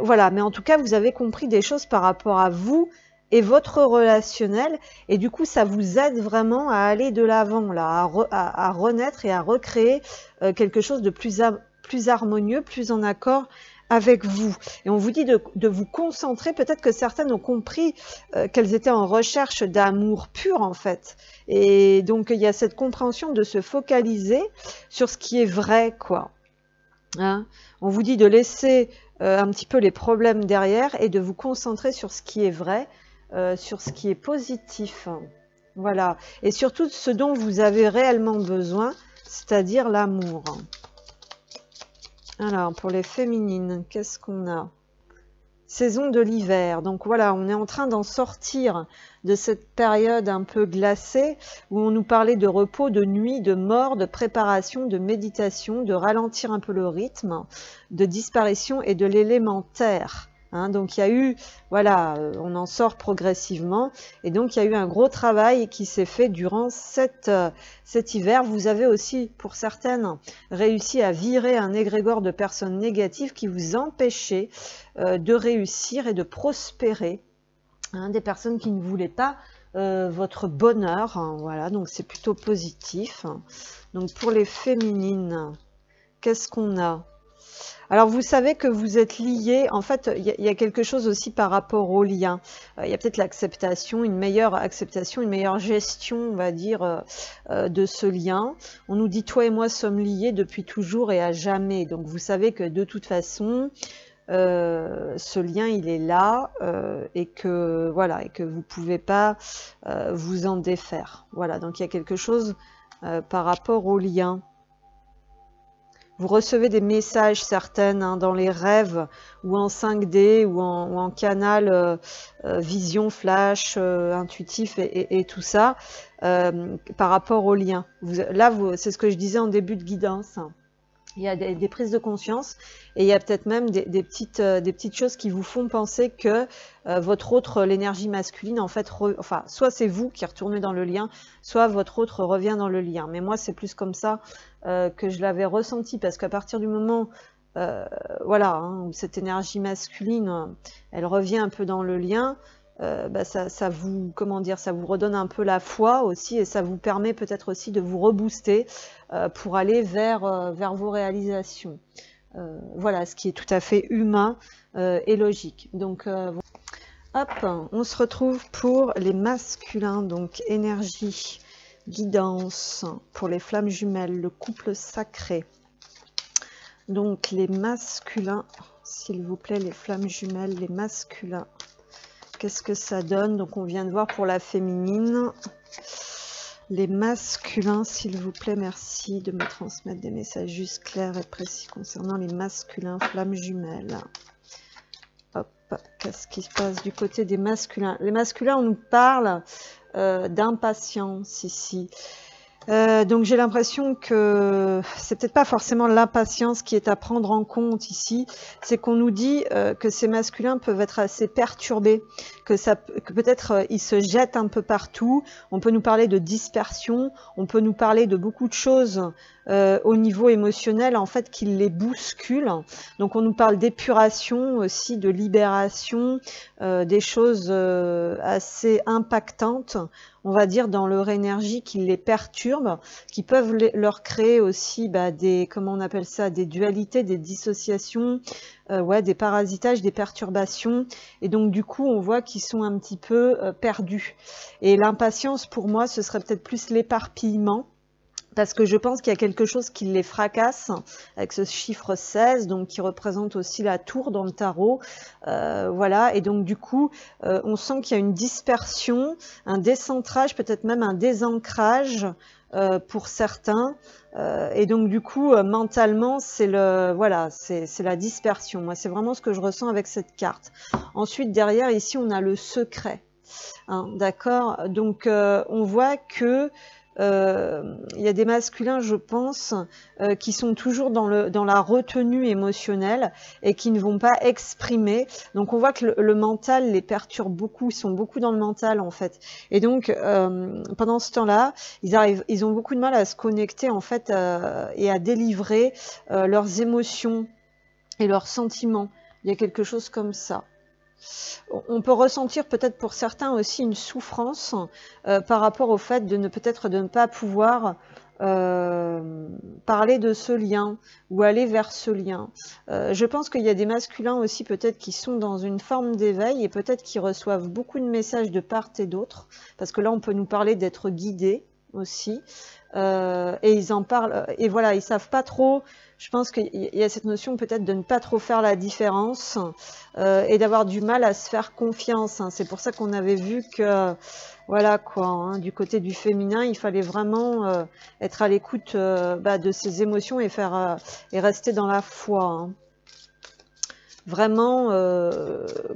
voilà, mais en tout cas, vous avez compris des choses par rapport à vous et votre relationnel, et du coup, ça vous aide vraiment à aller de l'avant, là, à renaître et à recréer quelque chose de plus harmonieux, plus en accord avec vous. Et on vous dit de vous concentrer, peut-être que certaines ont compris qu'elles étaient en recherche d'amour pur en fait. Et donc il y a cette compréhension de se focaliser sur ce qui est vrai, quoi. Hein, on vous dit de laisser un petit peu les problèmes derrière et de vous concentrer sur ce qui est vrai, sur ce qui est positif. Voilà. Et surtout ce dont vous avez réellement besoin, c'est-à-dire l'amour. Alors, pour les féminines, qu'est-ce qu'on a? Saison de l'hiver. Donc voilà, on est en train d'en sortir de cette période un peu glacée où on nous parlait de repos, de nuit, de mort, de préparation, de méditation, de ralentir un peu le rythme, de disparition et de l'élémentaire. Hein, donc il y a eu, voilà, on en sort progressivement et donc il y a eu un gros travail qui s'est fait durant cet hiver. Vous avez aussi, pour certaines, réussi à virer un égrégore de personnes négatives qui vous empêchaient de réussir et de prospérer. Hein, des personnes qui ne voulaient pas votre bonheur. Hein, voilà, donc c'est plutôt positif. Donc pour les féminines, qu'est-ce qu'on a? Alors, vous savez que vous êtes liés, en fait, il y a quelque chose aussi par rapport au lien. Il y a peut-être l'acceptation, une meilleure acceptation, une meilleure gestion, on va dire, de ce lien. On nous dit, toi et moi sommes liés depuis toujours et à jamais. Donc, vous savez que de toute façon, ce lien, il est là et que, voilà, et que vous ne pouvez pas vous en défaire. Voilà, donc il y a quelque chose par rapport au lien. Vous recevez des messages certaines hein, dans les rêves ou en 5D ou en canal vision, flash, intuitif et tout ça par rapport au lien. Là, c'est ce que je disais en début de guidance. Il y a des prises de conscience et il y a peut-être même des petites choses qui vous font penser que votre autre, l'énergie masculine, en fait, enfin, soit c'est vous qui retournez dans le lien, soit votre autre revient dans le lien. Mais moi, c'est plus comme ça que je l'avais ressenti parce qu'à partir du moment voilà, hein, où cette énergie masculine, elle revient un peu dans le lien, bah ça vous, comment dire, ça vous redonne un peu la foi aussi et ça vous permet peut-être aussi de vous rebooster pour aller vers vos réalisations. Voilà, ce qui est tout à fait humain et logique. Donc, hop, on se retrouve pour les masculins, donc énergie, guidance, pour les flammes jumelles, le couple sacré. Donc, les masculins, s'il vous plaît, les flammes jumelles, les masculins. Qu'est-ce que ça donne? Donc on vient de voir pour la féminine. Les masculins, s'il vous plaît, merci de me transmettre des messages juste clairs et précis concernant les masculins, flammes jumelles. Hop, qu'est-ce qui se passe du côté des masculins? Les masculins, on nous parle d'impatience ici. Donc j'ai l'impression que c'est peut-être pas forcément l'impatience qui est à prendre en compte ici, c'est qu'on nous dit que ces masculins peuvent être assez perturbés, que peut-être ils se jettent un peu partout. On peut nous parler de dispersion, on peut nous parler de beaucoup de choses au niveau émotionnel en fait qui les bousculent. Donc on nous parle d'épuration aussi, de libération, des choses assez impactantes, on va dire, dans leur énergie qui les perturbent, qui peuvent leur créer aussi des, comment on appelle ça, des dualités, des dissociations, ouais, des parasitages, des perturbations. Et donc du coup, on voit qu'ils sont un petit peu perdus. Et l'impatience, pour moi, ce serait peut-être plus l'éparpillement. Parce que je pense qu'il y a quelque chose qui les fracasse avec ce chiffre 16, donc qui représente aussi la tour dans le tarot. Voilà, et donc du coup, on sent qu'il y a une dispersion, un décentrage, peut-être même un désancrage pour certains. Et donc du coup, mentalement, c'est voilà, c'est la dispersion. Moi, c'est vraiment ce que je ressens avec cette carte. Ensuite, derrière, ici, on a le secret. Hein, d'accord? Donc, on voit que il y a des masculins, je pense, qui sont toujours dans la retenue émotionnelle et qui ne vont pas exprimer. Donc on voit que le mental les perturbe beaucoup, ils sont beaucoup dans le mental en fait. Et donc pendant ce temps-là, ils ont beaucoup de mal à se connecter en fait et à délivrer leurs émotions et leurs sentiments. Il y a quelque chose comme ça. On peut ressentir peut-être pour certains aussi une souffrance par rapport au fait de peut-être de ne pas pouvoir parler de ce lien ou aller vers ce lien. Je pense qu'il y a des masculins aussi peut-être qui sont dans une forme d'éveil et peut-être qui reçoivent beaucoup de messages de part et d'autre, parce que là on peut nous parler d'être guidés aussi, et ils en parlent, et voilà, ils savent pas trop. Je pense qu'il y a cette notion peut-être de ne pas trop faire la différence et d'avoir du mal à se faire confiance. Hein. C'est pour ça qu'on avait vu que, voilà quoi, hein, du côté du féminin, il fallait vraiment être à l'écoute de ses émotions et et rester dans la foi. Hein. Vraiment,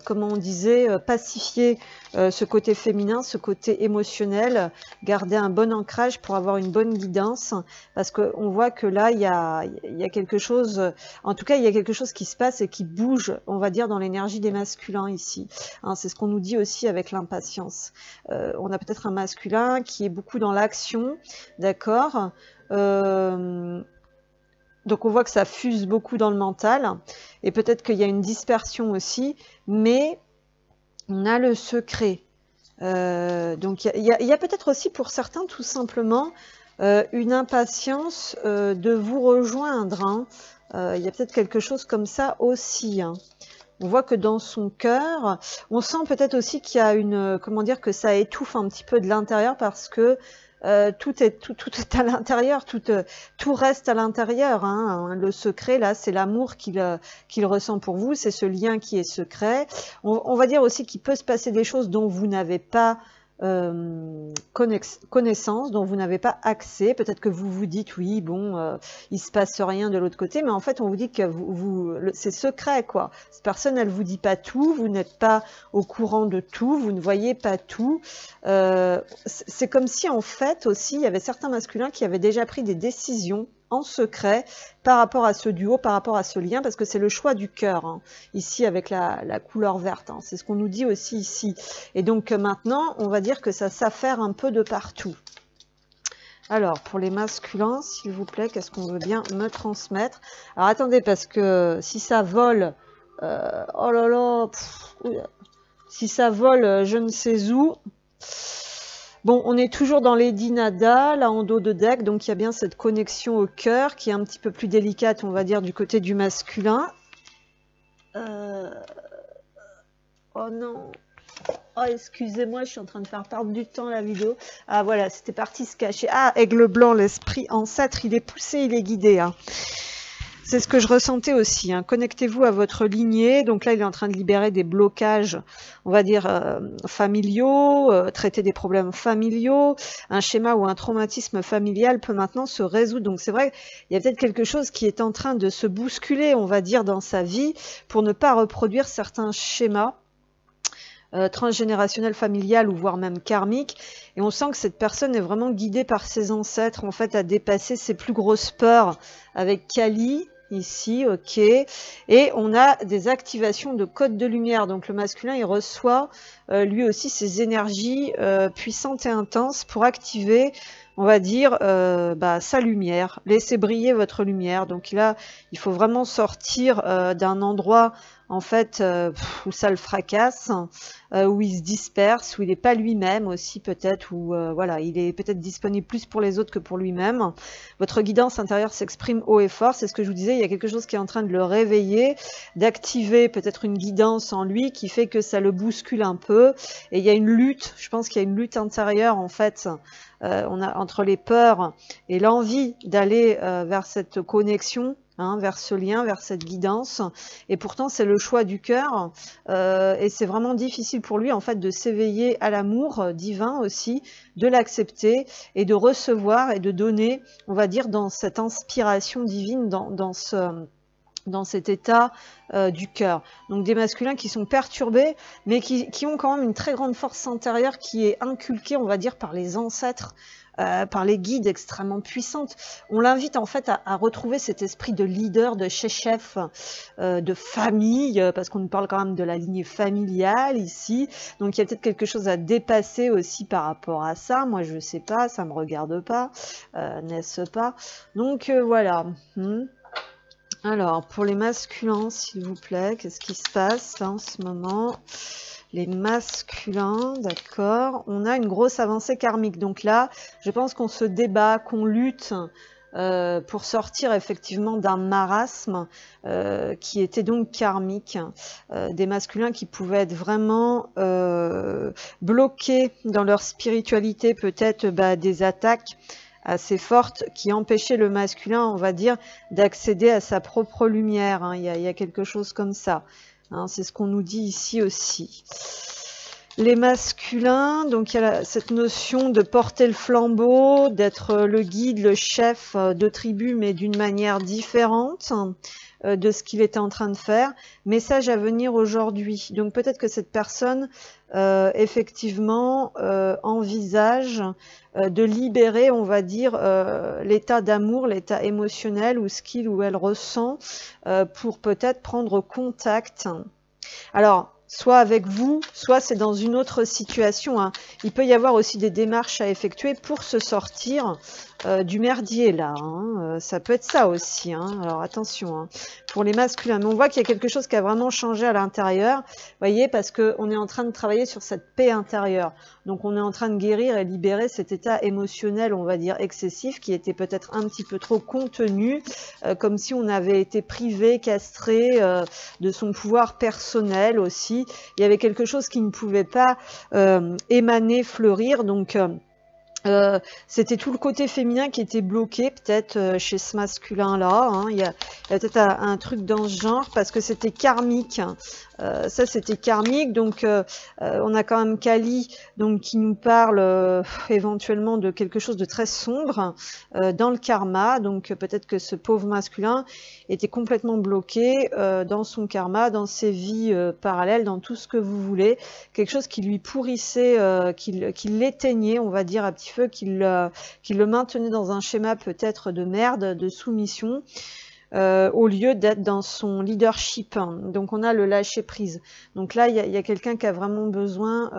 comme on disait, pacifier ce côté féminin, ce côté émotionnel, garder un bon ancrage pour avoir une bonne guidance, parce qu'on voit que là, il y a quelque chose, en tout cas, il y a quelque chose qui se passe et qui bouge, on va dire, dans l'énergie des masculins ici. Hein, c'est ce qu'on nous dit aussi avec l'impatience. On a peut-être un masculin qui est beaucoup dans l'action, d'accord donc on voit que ça fuse beaucoup dans le mental, et peut-être qu'il y a une dispersion aussi, mais on a le secret. Donc il y a peut-être aussi pour certains tout simplement une impatience de vous rejoindre. Hein. Il y a peut-être quelque chose comme ça aussi. Hein. On voit que dans son cœur, on sent peut-être aussi qu'il y a comment dire, que ça étouffe un petit peu de l'intérieur parce que tout est à l'intérieur, tout reste à l'intérieur. Hein. Le secret, là, c'est l'amour qu'il ressent pour vous, c'est ce lien qui est secret. On va dire aussi qu'il peut se passer des choses dont vous n'avez pas connaissance, dont vous n'avez pas accès. Peut-être que vous vous dites, oui, bon, il se passe rien de l'autre côté, mais en fait, on vous dit que c'est secret, quoi. Cette personne, elle vous dit pas tout, vous n'êtes pas au courant de tout, vous ne voyez pas tout. C'est comme si, en fait, aussi, il y avait certains masculins qui avaient déjà pris des décisions en secret par rapport à ce duo, par rapport à ce lien, parce que c'est le choix du cœur, hein, ici avec la couleur verte, hein, c'est ce qu'on nous dit aussi ici. Et donc maintenant, on va dire que ça s'affaire un peu de partout. Alors, pour les masculins, s'il vous plaît, qu'est-ce qu'on veut bien me transmettre? Alors attendez, parce que si ça vole, oh là là, si ça vole je ne sais où... Bon, on est toujours dans Lady Nada, là en dos de deck, donc il y a bien cette connexion au cœur qui est un petit peu plus délicate, on va dire, du côté du masculin. Oh non. Oh, excusez-moi, je suis en train de faire perdre du temps la vidéo. Ah voilà, c'était parti se cacher. Ah, aigle blanc, l'esprit ancêtre, il est poussé, il est guidé. Hein. C'est ce que je ressentais aussi. Hein. Connectez-vous à votre lignée. Donc là, il est en train de libérer des blocages, on va dire, familiaux, traiter des problèmes familiaux. Un schéma ou un traumatisme familial peut maintenant se résoudre. Donc c'est vrai, il y a peut-être quelque chose qui est en train de se bousculer, on va dire, dans sa vie pour ne pas reproduire certains schémas transgénérationnel, familial ou voire même karmique, et on sent que cette personne est vraiment guidée par ses ancêtres en fait à dépasser ses plus grosses peurs avec Kali ici, ok, et on a des activations de codes de lumière, donc le masculin il reçoit lui aussi ses énergies puissantes et intenses pour activer, on va dire, sa lumière, laissez briller votre lumière. Donc là, il faut vraiment sortir d'un endroit en fait où ça le fracasse, où il se disperse, où il n'est pas lui-même aussi peut-être, où voilà, il est peut-être disponible plus pour les autres que pour lui-même. Votre guidance intérieure s'exprime haut et fort, c'est ce que je vous disais, il y a quelque chose qui est en train de le réveiller, d'activer peut-être une guidance en lui qui fait que ça le bouscule un peu, et il y a une lutte, je pense qu'il y a une lutte intérieure en fait, on a entre les peurs et l'envie d'aller vers cette connexion, hein, vers ce lien, vers cette guidance, et pourtant c'est le choix du cœur, et c'est vraiment difficile pour lui en fait de s'éveiller à l'amour divin aussi, de l'accepter et de recevoir et de donner, on va dire, dans cette inspiration divine, dans cet état du cœur. Donc des masculins qui sont perturbés, mais qui ont quand même une très grande force intérieure qui est inculquée, on va dire, par les ancêtres par les guides extrêmement puissantes. On l'invite en fait à retrouver cet esprit de leader, de chef, de famille, parce qu'on nous parle quand même de la lignée familiale ici. Donc il y a peut-être quelque chose à dépasser aussi par rapport à ça. Moi je sais pas, ça me regarde pas, n'est-ce pas? Donc voilà. Alors pour les masculins, s'il vous plaît, qu'est-ce qui se passe là en ce moment? Les masculins, d'accord. On a une grosse avancée karmique. Donc là, je pense qu'on se débat, qu'on lutte pour sortir effectivement d'un marasme qui était donc karmique. Des masculins qui pouvaient être vraiment bloqués dans leur spiritualité, peut-être des attaques assez fortes qui empêchaient le masculin, on va dire, d'accéder à sa propre lumière. Hein. Il y a quelque chose comme ça. Hein, c'est ce qu'on nous dit ici aussi. Les masculins, donc il y a cette notion de porter le flambeau, d'être le guide, le chef de tribu, mais d'une manière différente de ce qu'il était en train de faire. Message à venir aujourd'hui. Donc peut-être que cette personne, effectivement, envisage de libérer, on va dire, l'état d'amour, l'état émotionnel ou ce qu'il ou elle ressent pour peut-être prendre contact. Alors, soit avec vous, soit c'est dans une autre situation. Hein. Il peut y avoir aussi des démarches à effectuer pour se sortir du merdier là. Hein. Ça peut être ça aussi. Hein. Alors attention hein. Pour les masculins. Mais on voit qu'il y a quelque chose qui a vraiment changé à l'intérieur. Vous voyez, parce qu'on est en train de travailler sur cette paix intérieure. Donc on est en train de guérir et libérer cet état émotionnel, on va dire, excessif, qui était peut-être un petit peu trop contenu, comme si on avait été privé, castré de son pouvoir personnel aussi. Il y avait quelque chose qui ne pouvait pas émaner, fleurir. Donc c'était tout le côté féminin qui était bloqué peut-être chez ce masculin là hein. Il y a peut-être un truc dans ce genre parce que c'était karmique hein. Ça c'était karmique donc on a quand même Kali donc qui nous parle éventuellement de quelque chose de très sombre dans le karma. Donc peut-être que ce pauvre masculin était complètement bloqué dans son karma, dans ses vies parallèles, dans tout ce que vous voulez, quelque chose qui lui pourrissait, qui l'éteignait, on va dire à petit feu, qui le maintenait dans un schéma peut-être de merde, de soumission, au lieu d'être dans son leadership. Donc on a le lâcher prise. Donc là il y a quelqu'un qui a vraiment besoin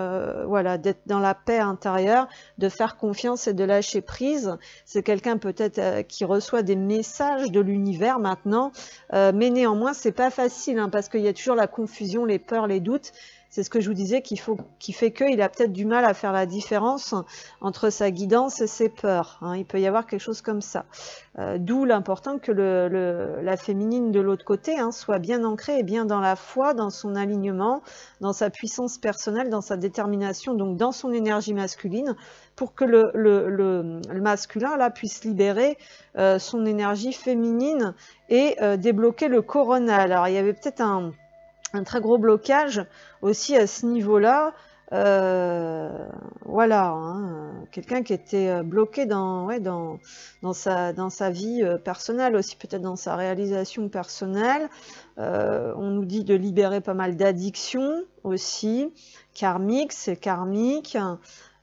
voilà, d'être dans la paix intérieure, de faire confiance et de lâcher prise. C'est quelqu'un peut-être qui reçoit des messages de l'univers maintenant, mais néanmoins c'est pas facile hein, parce qu'il y a toujours la confusion, les peurs, les doutes. C'est ce que je vous disais qui fait qu'il a peut-être du mal à faire la différence entre sa guidance et ses peurs. Hein. Il peut y avoir quelque chose comme ça. D'où l'important que la féminine de l'autre côté hein, soit bien ancrée et bien dans la foi, dans son alignement, dans sa puissance personnelle, dans sa détermination, donc dans son énergie masculine, pour que le masculin là puisse libérer son énergie féminine et débloquer le coronal. Alors il y avait peut-être un très gros blocage aussi à ce niveau-là. Voilà, hein, quelqu'un qui était bloqué dans sa vie personnelle aussi, peut-être dans sa réalisation personnelle. On nous dit de libérer pas mal d'addictions aussi, karmique, c'est karmique.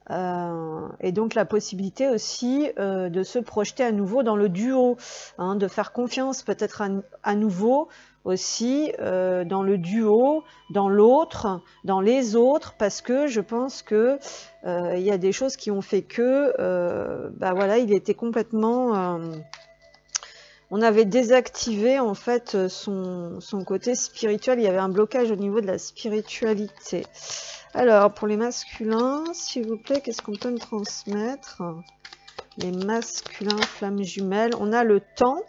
Et donc la possibilité aussi de se projeter à nouveau dans le duo, hein, de faire confiance peut-être à nouveau aussi dans le duo, dans l'autre, dans les autres, parce que je pense que il y a des choses qui ont fait que voilà, il était complètement on avait désactivé en fait son côté spirituel. Il y avait un blocage au niveau de la spiritualité. Alors pour les masculins, s'il vous plaît, qu'est-ce qu'on peut me transmettre? Les masculins, flammes jumelles, on a le temps,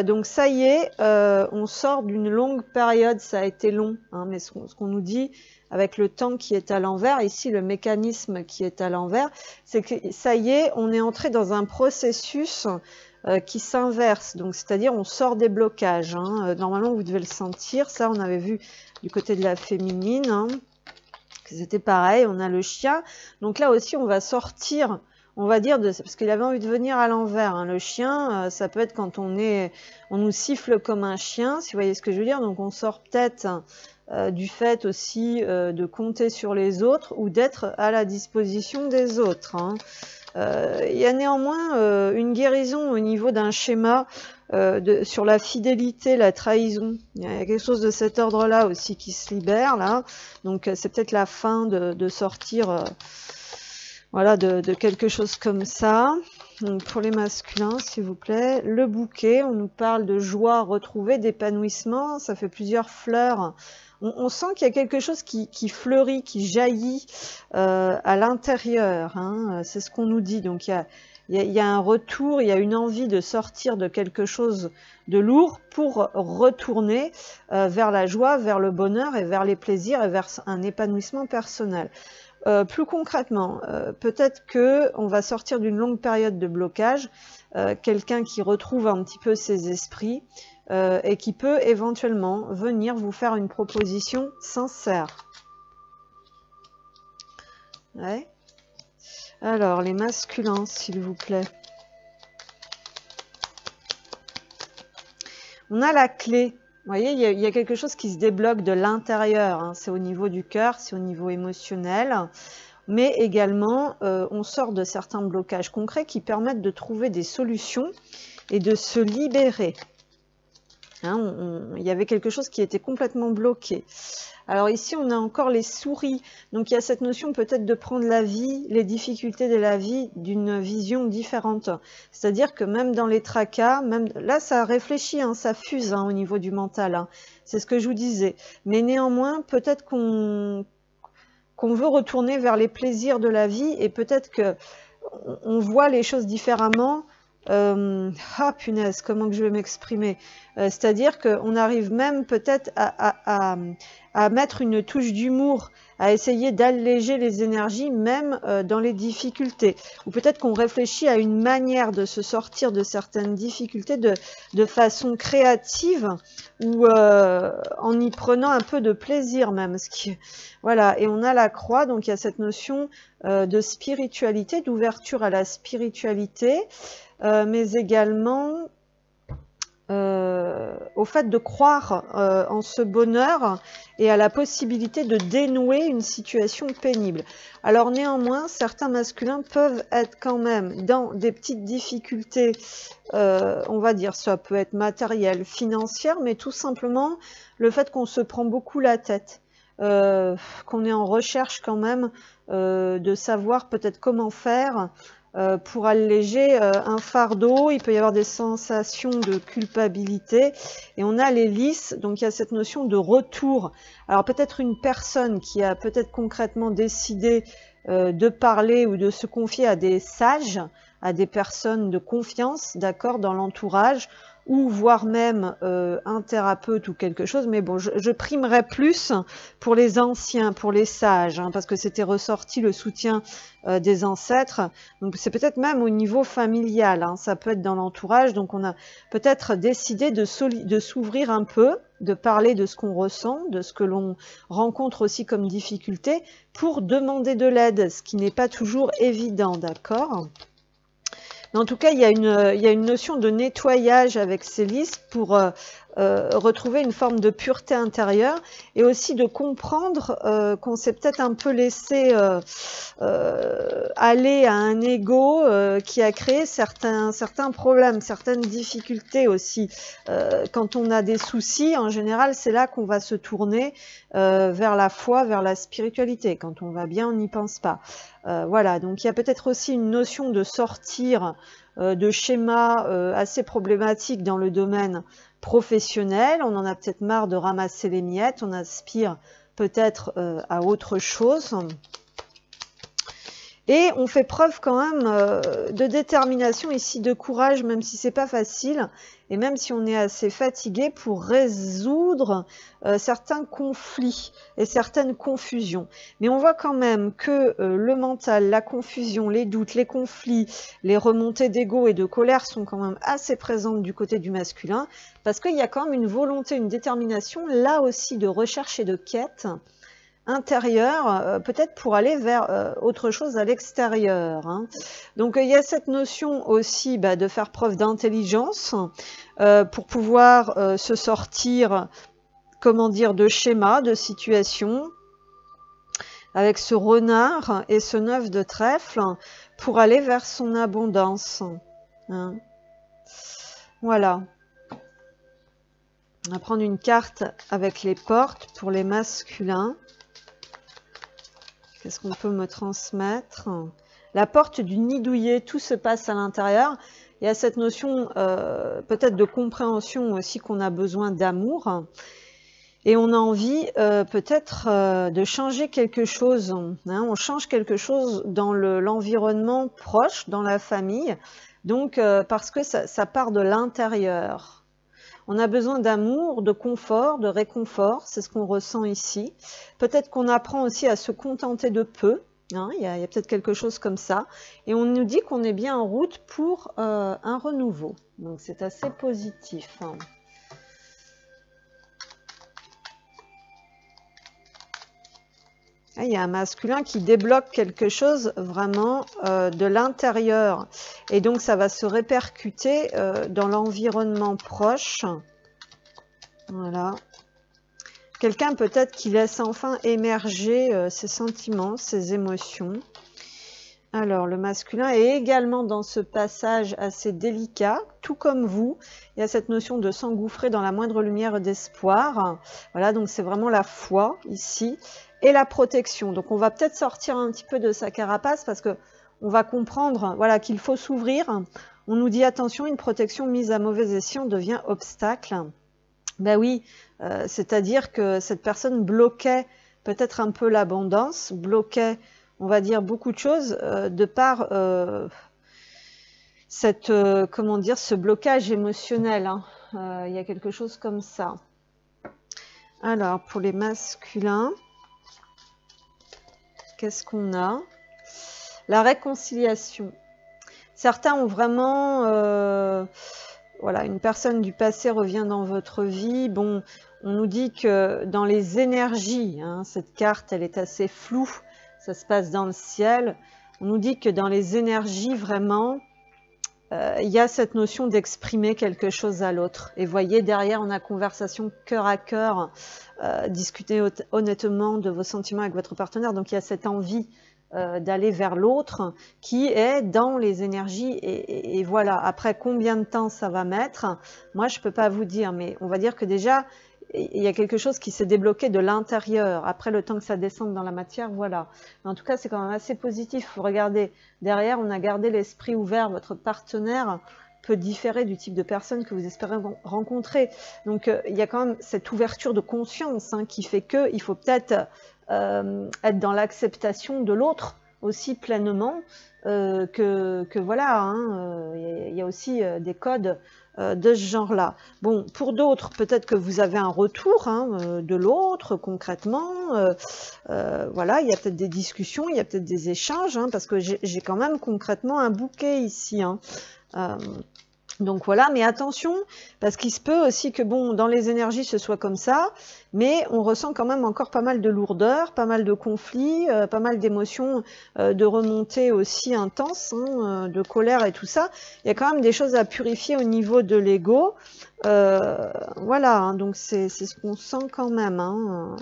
donc ça y est, on sort d'une longue période, ça a été long, hein, mais ce qu'on nous dit avec le temps qui est à l'envers, ici le mécanisme qui est à l'envers, c'est que ça y est, on est entré dans un processus qui s'inverse, donc c'est-à-dire on sort des blocages, hein. Normalement vous devez le sentir, ça on avait vu du côté de la féminine, hein, que c'était pareil, on a le chien, donc là aussi on va sortir, on va dire, parce qu'il avait envie de venir à l'envers. Hein. Le chien, ça peut être quand on nous siffle comme un chien, si vous voyez ce que je veux dire. Donc on sort peut-être du fait aussi de compter sur les autres ou d'être à la disposition des autres. Hein. Il y a néanmoins une guérison au niveau d'un schéma sur la fidélité, la trahison. Il y a quelque chose de cet ordre-là aussi qui se libère là. Donc c'est peut-être la fin de sortir voilà, de quelque chose comme ça. Donc pour les masculins, s'il vous plaît. Le bouquet, on nous parle de joie retrouvée, d'épanouissement. Ça fait plusieurs fleurs. On sent qu'il y a quelque chose qui fleurit, qui jaillit à l'intérieur. Hein. C'est ce qu'on nous dit. Donc il y a un retour, il y a une envie de sortir de quelque chose de lourd pour retourner vers la joie, vers le bonheur et vers les plaisirs et vers un épanouissement personnel. Plus concrètement, peut-être que on va sortir d'une longue période de blocage, quelqu'un qui retrouve un petit peu ses esprits et qui peut éventuellement venir vous faire une proposition sincère. Ouais. Alors, les masculins, s'il vous plaît. On a la clé. Vous voyez, il y a quelque chose qui se débloque de l'intérieur. Hein. C'est au niveau du cœur, c'est au niveau émotionnel. Mais également, on sort de certains blocages concrets qui permettent de trouver des solutions et de se libérer. Hein, il y avait quelque chose qui était complètement bloqué. Alors ici, on a encore les souris. Donc il y a cette notion peut-être de prendre la vie, les difficultés de la vie d'une vision différente. C'est-à-dire que même dans les tracas, même là ça réfléchit, hein, ça fuse hein, au niveau du mental. Hein. C'est ce que je vous disais. Mais néanmoins, peut-être qu'on veut retourner vers les plaisirs de la vie et peut-être que on voit les choses différemment. Ah punaise, comment que je vais m'exprimer, c'est-à-dire qu'on arrive même peut-être à mettre une touche d'humour, à essayer d'alléger les énergies même dans les difficultés, ou peut-être qu'on réfléchit à une manière de se sortir de certaines difficultés de façon créative ou en y prenant un peu de plaisir même, voilà. Et on a la croix, donc il y a cette notion de spiritualité, d'ouverture à la spiritualité, mais également au fait de croire en ce bonheur et à la possibilité de dénouer une situation pénible. Alors néanmoins, certains masculins peuvent être quand même dans des petites difficultés, on va dire, ça peut être matériel, financière, mais tout simplement le fait qu'on se prend beaucoup la tête, qu'on est en recherche quand même de savoir peut-être comment faire pour alléger un fardeau. Il peut y avoir des sensations de culpabilité et on a les lys, donc il y a cette notion de retour. Alors peut-être une personne qui a peut-être concrètement décidé de parler ou de se confier à des sages, à des personnes de confiance, d'accord, dans l'entourage, ou voire même un thérapeute ou quelque chose, mais bon, je primerais plus pour les anciens, pour les sages, hein, parce que c'était ressorti le soutien des ancêtres, donc c'est peut-être même au niveau familial, hein, ça peut être dans l'entourage, donc on a peut-être décidé de s'ouvrir un peu, de parler de ce qu'on ressent, de ce que l'on rencontre aussi comme difficulté, pour demander de l'aide, ce qui n'est pas toujours évident, d'accord ? En tout cas, il y a une notion de nettoyage avec ces listes pour retrouver une forme de pureté intérieure et aussi de comprendre qu'on s'est peut-être un peu laissé aller à un ego qui a créé certains problèmes, certaines difficultés aussi. Quand on a des soucis, en général, c'est là qu'on va se tourner vers la foi, vers la spiritualité. Quand on va bien, on n'y pense pas. Voilà, donc il y a peut-être aussi une notion de sortir de schémas assez problématiques dans le domaine professionnel. On en a peut-être marre de ramasser les miettes, on aspire peut-être à autre chose. Et on fait preuve quand même de détermination ici, de courage, même si c'est pas facile, et même si on est assez fatigué pour résoudre certains conflits et certaines confusions. Mais on voit quand même que le mental, la confusion, les doutes, les conflits, les remontées d'ego et de colère sont quand même assez présentes du côté du masculin, parce qu'il y a quand même une volonté, une détermination, là aussi de recherche et de quête intérieur, peut-être pour aller vers autre chose à l'extérieur. Hein. Donc il y a cette notion aussi de faire preuve d'intelligence pour pouvoir se sortir, comment dire, de schémas, de situations. Avec ce renard et ce 9 de trèfle, pour aller vers son abondance. Hein. Voilà. On va prendre une carte avec les portes pour les masculins. Qu'est-ce qu'on peut me transmettre? La porte du nid douillet, tout se passe à l'intérieur. Il y a cette notion peut-être de compréhension aussi qu'on a besoin d'amour. Et on a envie peut-être de changer quelque chose. Hein. On change quelque chose dans l'environnement proche, dans la famille. Donc parce que ça part de l'intérieur. On a besoin d'amour, de confort, de réconfort, c'est ce qu'on ressent ici. Peut-être qu'on apprend aussi à se contenter de peu, hein, il y a peut-être quelque chose comme ça. Et on nous dit qu'on est bien en route pour un renouveau. Donc c'est assez positif. Hein. Il y a un masculin qui débloque quelque chose vraiment de l'intérieur. Et donc, ça va se répercuter dans l'environnement proche. Voilà. Quelqu'un peut-être qui laisse enfin émerger ses sentiments, ses émotions. Alors, le masculin est également dans ce passage assez délicat, tout comme vous. Il y a cette notion de s'engouffrer dans la moindre lumière d'espoir. Voilà, donc c'est vraiment la foi ici. Et la protection. Donc on va peut-être sortir un petit peu de sa carapace parce que on va comprendre voilà, qu'il faut s'ouvrir. On nous dit attention, une protection mise à mauvais escient devient obstacle. Ben oui, c'est-à-dire que cette personne bloquait peut-être un peu l'abondance, bloquait, on va dire, beaucoup de choses de par cette, comment dire, ce blocage émotionnel. Hein. Il y a quelque chose comme ça. Alors, pour les masculins, qu'est-ce qu'on a? La réconciliation. Certains ont vraiment... voilà, une personne du passé revient dans votre vie. Bon, on nous dit que dans les énergies, hein, cette carte, elle est assez floue. Ça se passe dans le ciel. On nous dit que dans les énergies, vraiment, il y a cette notion d'exprimer quelque chose à l'autre. Et voyez, derrière, on a conversation cœur à cœur, discuter honnêtement de vos sentiments avec votre partenaire. Donc, il y a cette envie d'aller vers l'autre qui est dans les énergies. Et voilà, après combien de temps ça va mettre, moi, je ne peux pas vous dire. Mais on va dire que déjà, il y a quelque chose qui s'est débloqué de l'intérieur. Après le temps que ça descende dans la matière, voilà. Mais en tout cas, c'est quand même assez positif. Vous regardez, derrière, on a gardé l'esprit ouvert. Votre partenaire peut différer du type de personne que vous espérez rencontrer. Donc, il y a quand même cette ouverture de conscience hein, qui fait qu'il faut peut-être être dans l'acceptation de l'autre aussi pleinement que voilà. Hein, il y a aussi des codes de ce genre-là. Bon, pour d'autres, peut-être que vous avez un retour hein, de l'autre, concrètement. Voilà, il y a peut-être des discussions, il y a peut-être des échanges, hein, parce que j'ai quand même concrètement un bouquet ici. Hein. Donc voilà, mais attention, parce qu'il se peut aussi que, bon, dans les énergies, ce soit comme ça, mais on ressent quand même encore pas mal de lourdeur, pas mal de conflits, pas mal d'émotions, de remontées aussi intenses, hein, de colère et tout ça. Il y a quand même des choses à purifier au niveau de l'ego. Voilà, hein, donc c'est ce qu'on sent quand même. Hein.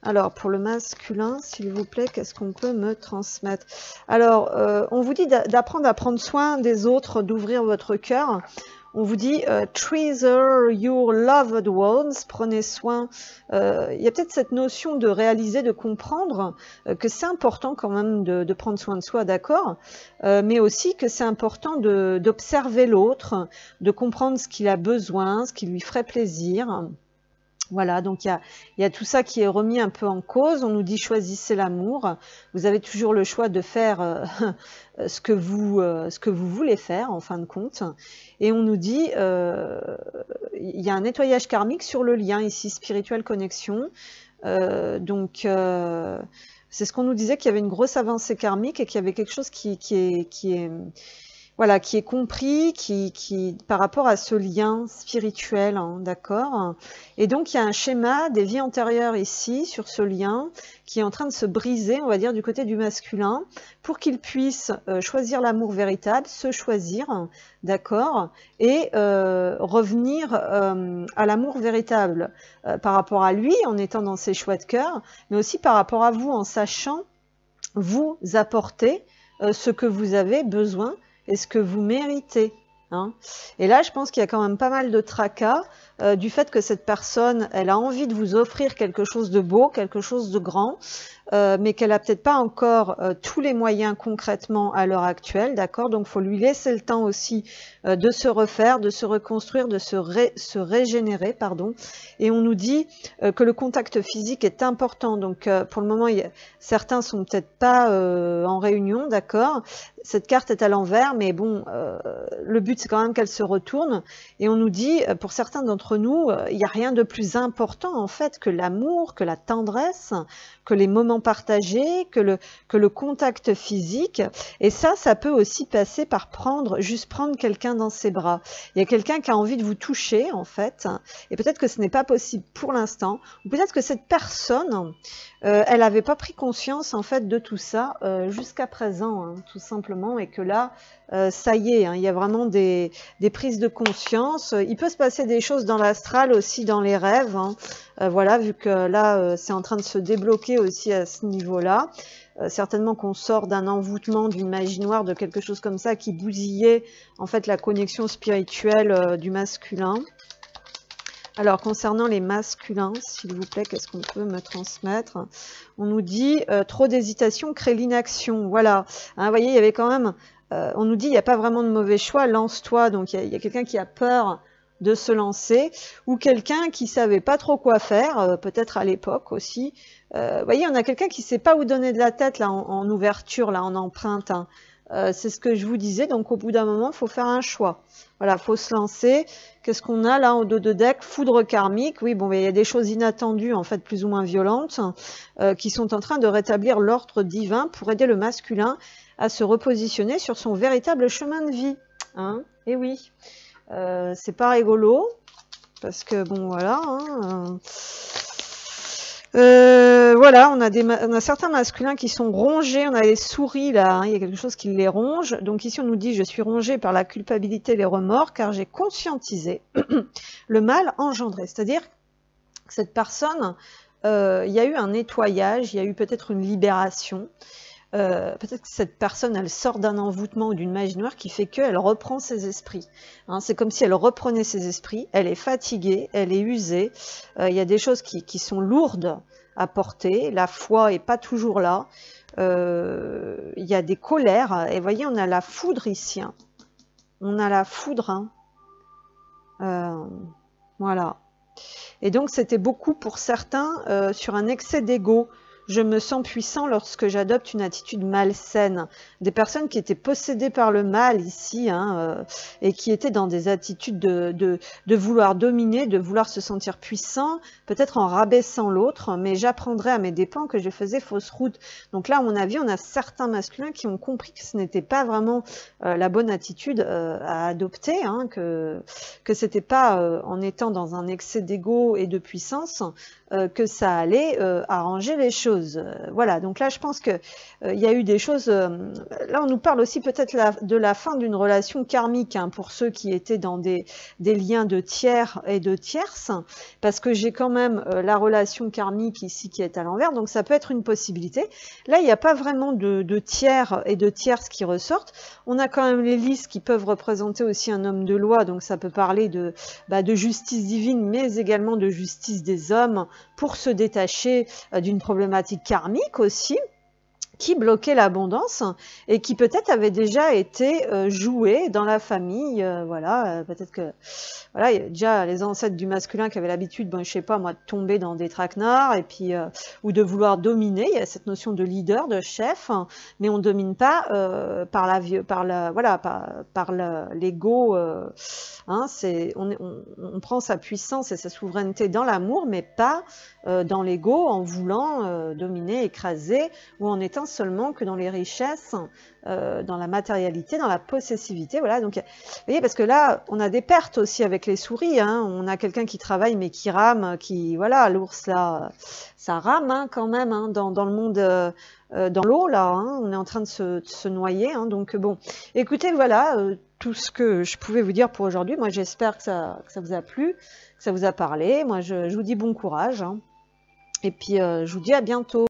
Alors, pour le masculin, s'il vous plaît, qu'est-ce qu'on peut me transmettre? Alors, on vous dit d'apprendre à prendre soin des autres, d'ouvrir votre cœur. On vous dit « treasure your loved ones », prenez soin. Il y a peut-être cette notion de réaliser, de comprendre que c'est important quand même de prendre soin de soi, d'accord, mais aussi que c'est important d'observer l'autre, de comprendre ce qu'il a besoin, ce qui lui ferait plaisir. Voilà, donc il y a tout ça qui est remis un peu en cause. On nous dit choisissez l'amour. Vous avez toujours le choix de faire ce que vous voulez faire en fin de compte. Et on nous dit il y a un nettoyage karmique sur le lien ici, spirituelle connexion. Donc c'est ce qu'on nous disait, qu'il y avait une grosse avancée karmique et qu'il y avait quelque chose qui est voilà, qui est compris, par rapport à ce lien spirituel, hein, d'accord. Et donc, il y a un schéma des vies antérieures ici, sur ce lien, qui est en train de se briser, on va dire, du côté du masculin, pour qu'il puisse choisir l'amour véritable, se choisir, d'accord, et revenir à l'amour véritable par rapport à lui, en étant dans ses choix de cœur, mais aussi par rapport à vous, en sachant vous apporter ce que vous avez besoin et ce que vous méritez. Hein. Et là, je pense qu'il y a quand même pas mal de tracas du fait que cette personne, elle a envie de vous offrir quelque chose de beau, quelque chose de grand, mais qu'elle a peut-être pas encore tous les moyens concrètement à l'heure actuelle, d'accord? Donc, il faut lui laisser le temps aussi de se refaire, de se reconstruire, de se régénérer, pardon. Et on nous dit que le contact physique est important. Donc, pour le moment, certains sont peut-être pas en réunion, d'accord? Cette carte est à l'envers, mais bon, le but c'est quand même qu'elle se retourne. Et on nous dit, pour certains d'entre nous, il n'y a rien de plus important en fait que l'amour, que la tendresse, que les moments partagés, que le contact physique. Et ça peut aussi passer par juste prendre quelqu'un dans ses bras. Il y a quelqu'un qui a envie de vous toucher en fait, et peut-être que ce n'est pas possible pour l'instant, ou peut-être que cette personne, elle n'avait pas pris conscience en fait de tout ça jusqu'à présent, hein, tout simplement, et que là, ça y est, hein, il y a vraiment des prises de conscience. Il peut se passer des choses dans l'astral aussi, dans les rêves. Hein. Voilà, vu que là, c'est en train de se débloquer aussi à ce niveau-là. Certainement qu'on sort d'un envoûtement, d'une magie noire, de quelque chose comme ça qui bousillait en fait la connexion spirituelle du masculin. Alors, concernant les masculins, s'il vous plaît, qu'est-ce qu'on peut me transmettre? On nous dit, trop d'hésitation crée l'inaction. Voilà. Hein, vous voyez, il y avait quand même... on nous dit, il n'y a pas vraiment de mauvais choix, lance-toi. Donc, il y a quelqu'un qui a peur de se lancer, ou quelqu'un qui savait pas trop quoi faire, peut-être à l'époque aussi. Vous voyez, on a quelqu'un qui sait pas où donner de la tête, là, en ouverture, là, en empreinte. Hein. C'est ce que je vous disais, donc au bout d'un moment, il faut faire un choix. Voilà, il faut se lancer. Qu'est-ce qu'on a là en dos de deck? Foudre karmique. Oui, bon, il y a des choses inattendues, en fait, plus ou moins violentes, qui sont en train de rétablir l'ordre divin pour aider le masculin à se repositionner sur son véritable chemin de vie. Hein? Et oui, c'est pas rigolo, parce que, bon, voilà... Hein, voilà, on a certains masculins qui sont rongés, on a les souris là, hein, il y a quelque chose qui les ronge. Donc ici on nous dit, je suis rongé par la culpabilité et les remords car j'ai conscientisé le mal engendré. C'est-à-dire que cette personne, il y a eu un nettoyage, il y a eu peut-être une libération. Peut-être que cette personne, elle sort d'un envoûtement ou d'une magie noire qui fait qu'elle reprend ses esprits. Hein, c'est comme si elle reprenait ses esprits, elle est fatiguée, elle est usée, il y a des choses qui sont lourdes à porter, la foi est pas toujours là, il y a des colères, et vous voyez, on a la foudre ici, hein. On a la foudre, hein. Voilà. Et donc c'était beaucoup pour certains sur un excès d'ego. Je me sens puissant lorsque j'adopte une attitude malsaine. Des personnes qui étaient possédées par le mal ici, hein, et qui étaient dans des attitudes de vouloir dominer, de vouloir se sentir puissant, peut-être en rabaissant l'autre, mais j'apprendrai à mes dépens que je faisais fausse route. Donc là, à mon avis, on a certains masculins qui ont compris que ce n'était pas vraiment la bonne attitude à adopter, hein, que c'était pas en étant dans un excès d'ego et de puissance que ça allait arranger les choses. Voilà, donc là je pense que il y a eu des choses, là on nous parle aussi peut-être de la fin d'une relation karmique, hein, pour ceux qui étaient dans des liens de tiers et de tierces, parce que j'ai quand même la relation karmique ici qui est à l'envers, donc ça peut être une possibilité. Là il n'y a pas vraiment de tiers et de tierces qui ressortent, on a quand même les listes qui peuvent représenter aussi un homme de loi, donc ça peut parler de justice divine, mais également de justice des hommes, pour se détacher d'une problématique karmique aussi, qui bloquait l'abondance et qui peut-être avait déjà été joué dans la famille, voilà, peut-être que voilà, il y a déjà les ancêtres du masculin qui avaient l'habitude, bon, je sais pas moi, de tomber dans des traquenards et puis ou de vouloir dominer. Il y a cette notion de leader, de chef, hein, mais on domine pas par l'ego. Hein, on prend sa puissance et sa souveraineté dans l'amour, mais pas dans l'ego en voulant dominer, écraser, ou en étant seulement que dans les richesses, dans la matérialité, dans la possessivité. Voilà, donc vous voyez, parce que là on a des pertes aussi avec les souris, hein. On a quelqu'un qui travaille mais qui rame, qui voilà, l'ours là, ça rame, hein, quand même, hein, dans le monde, dans l'eau là, hein. On est en train de se noyer, hein. Donc bon, écoutez, voilà tout ce que je pouvais vous dire pour aujourd'hui. Moi j'espère que ça vous a plu, que ça vous a parlé. Moi je vous dis bon courage, hein. Et puis je vous dis à bientôt.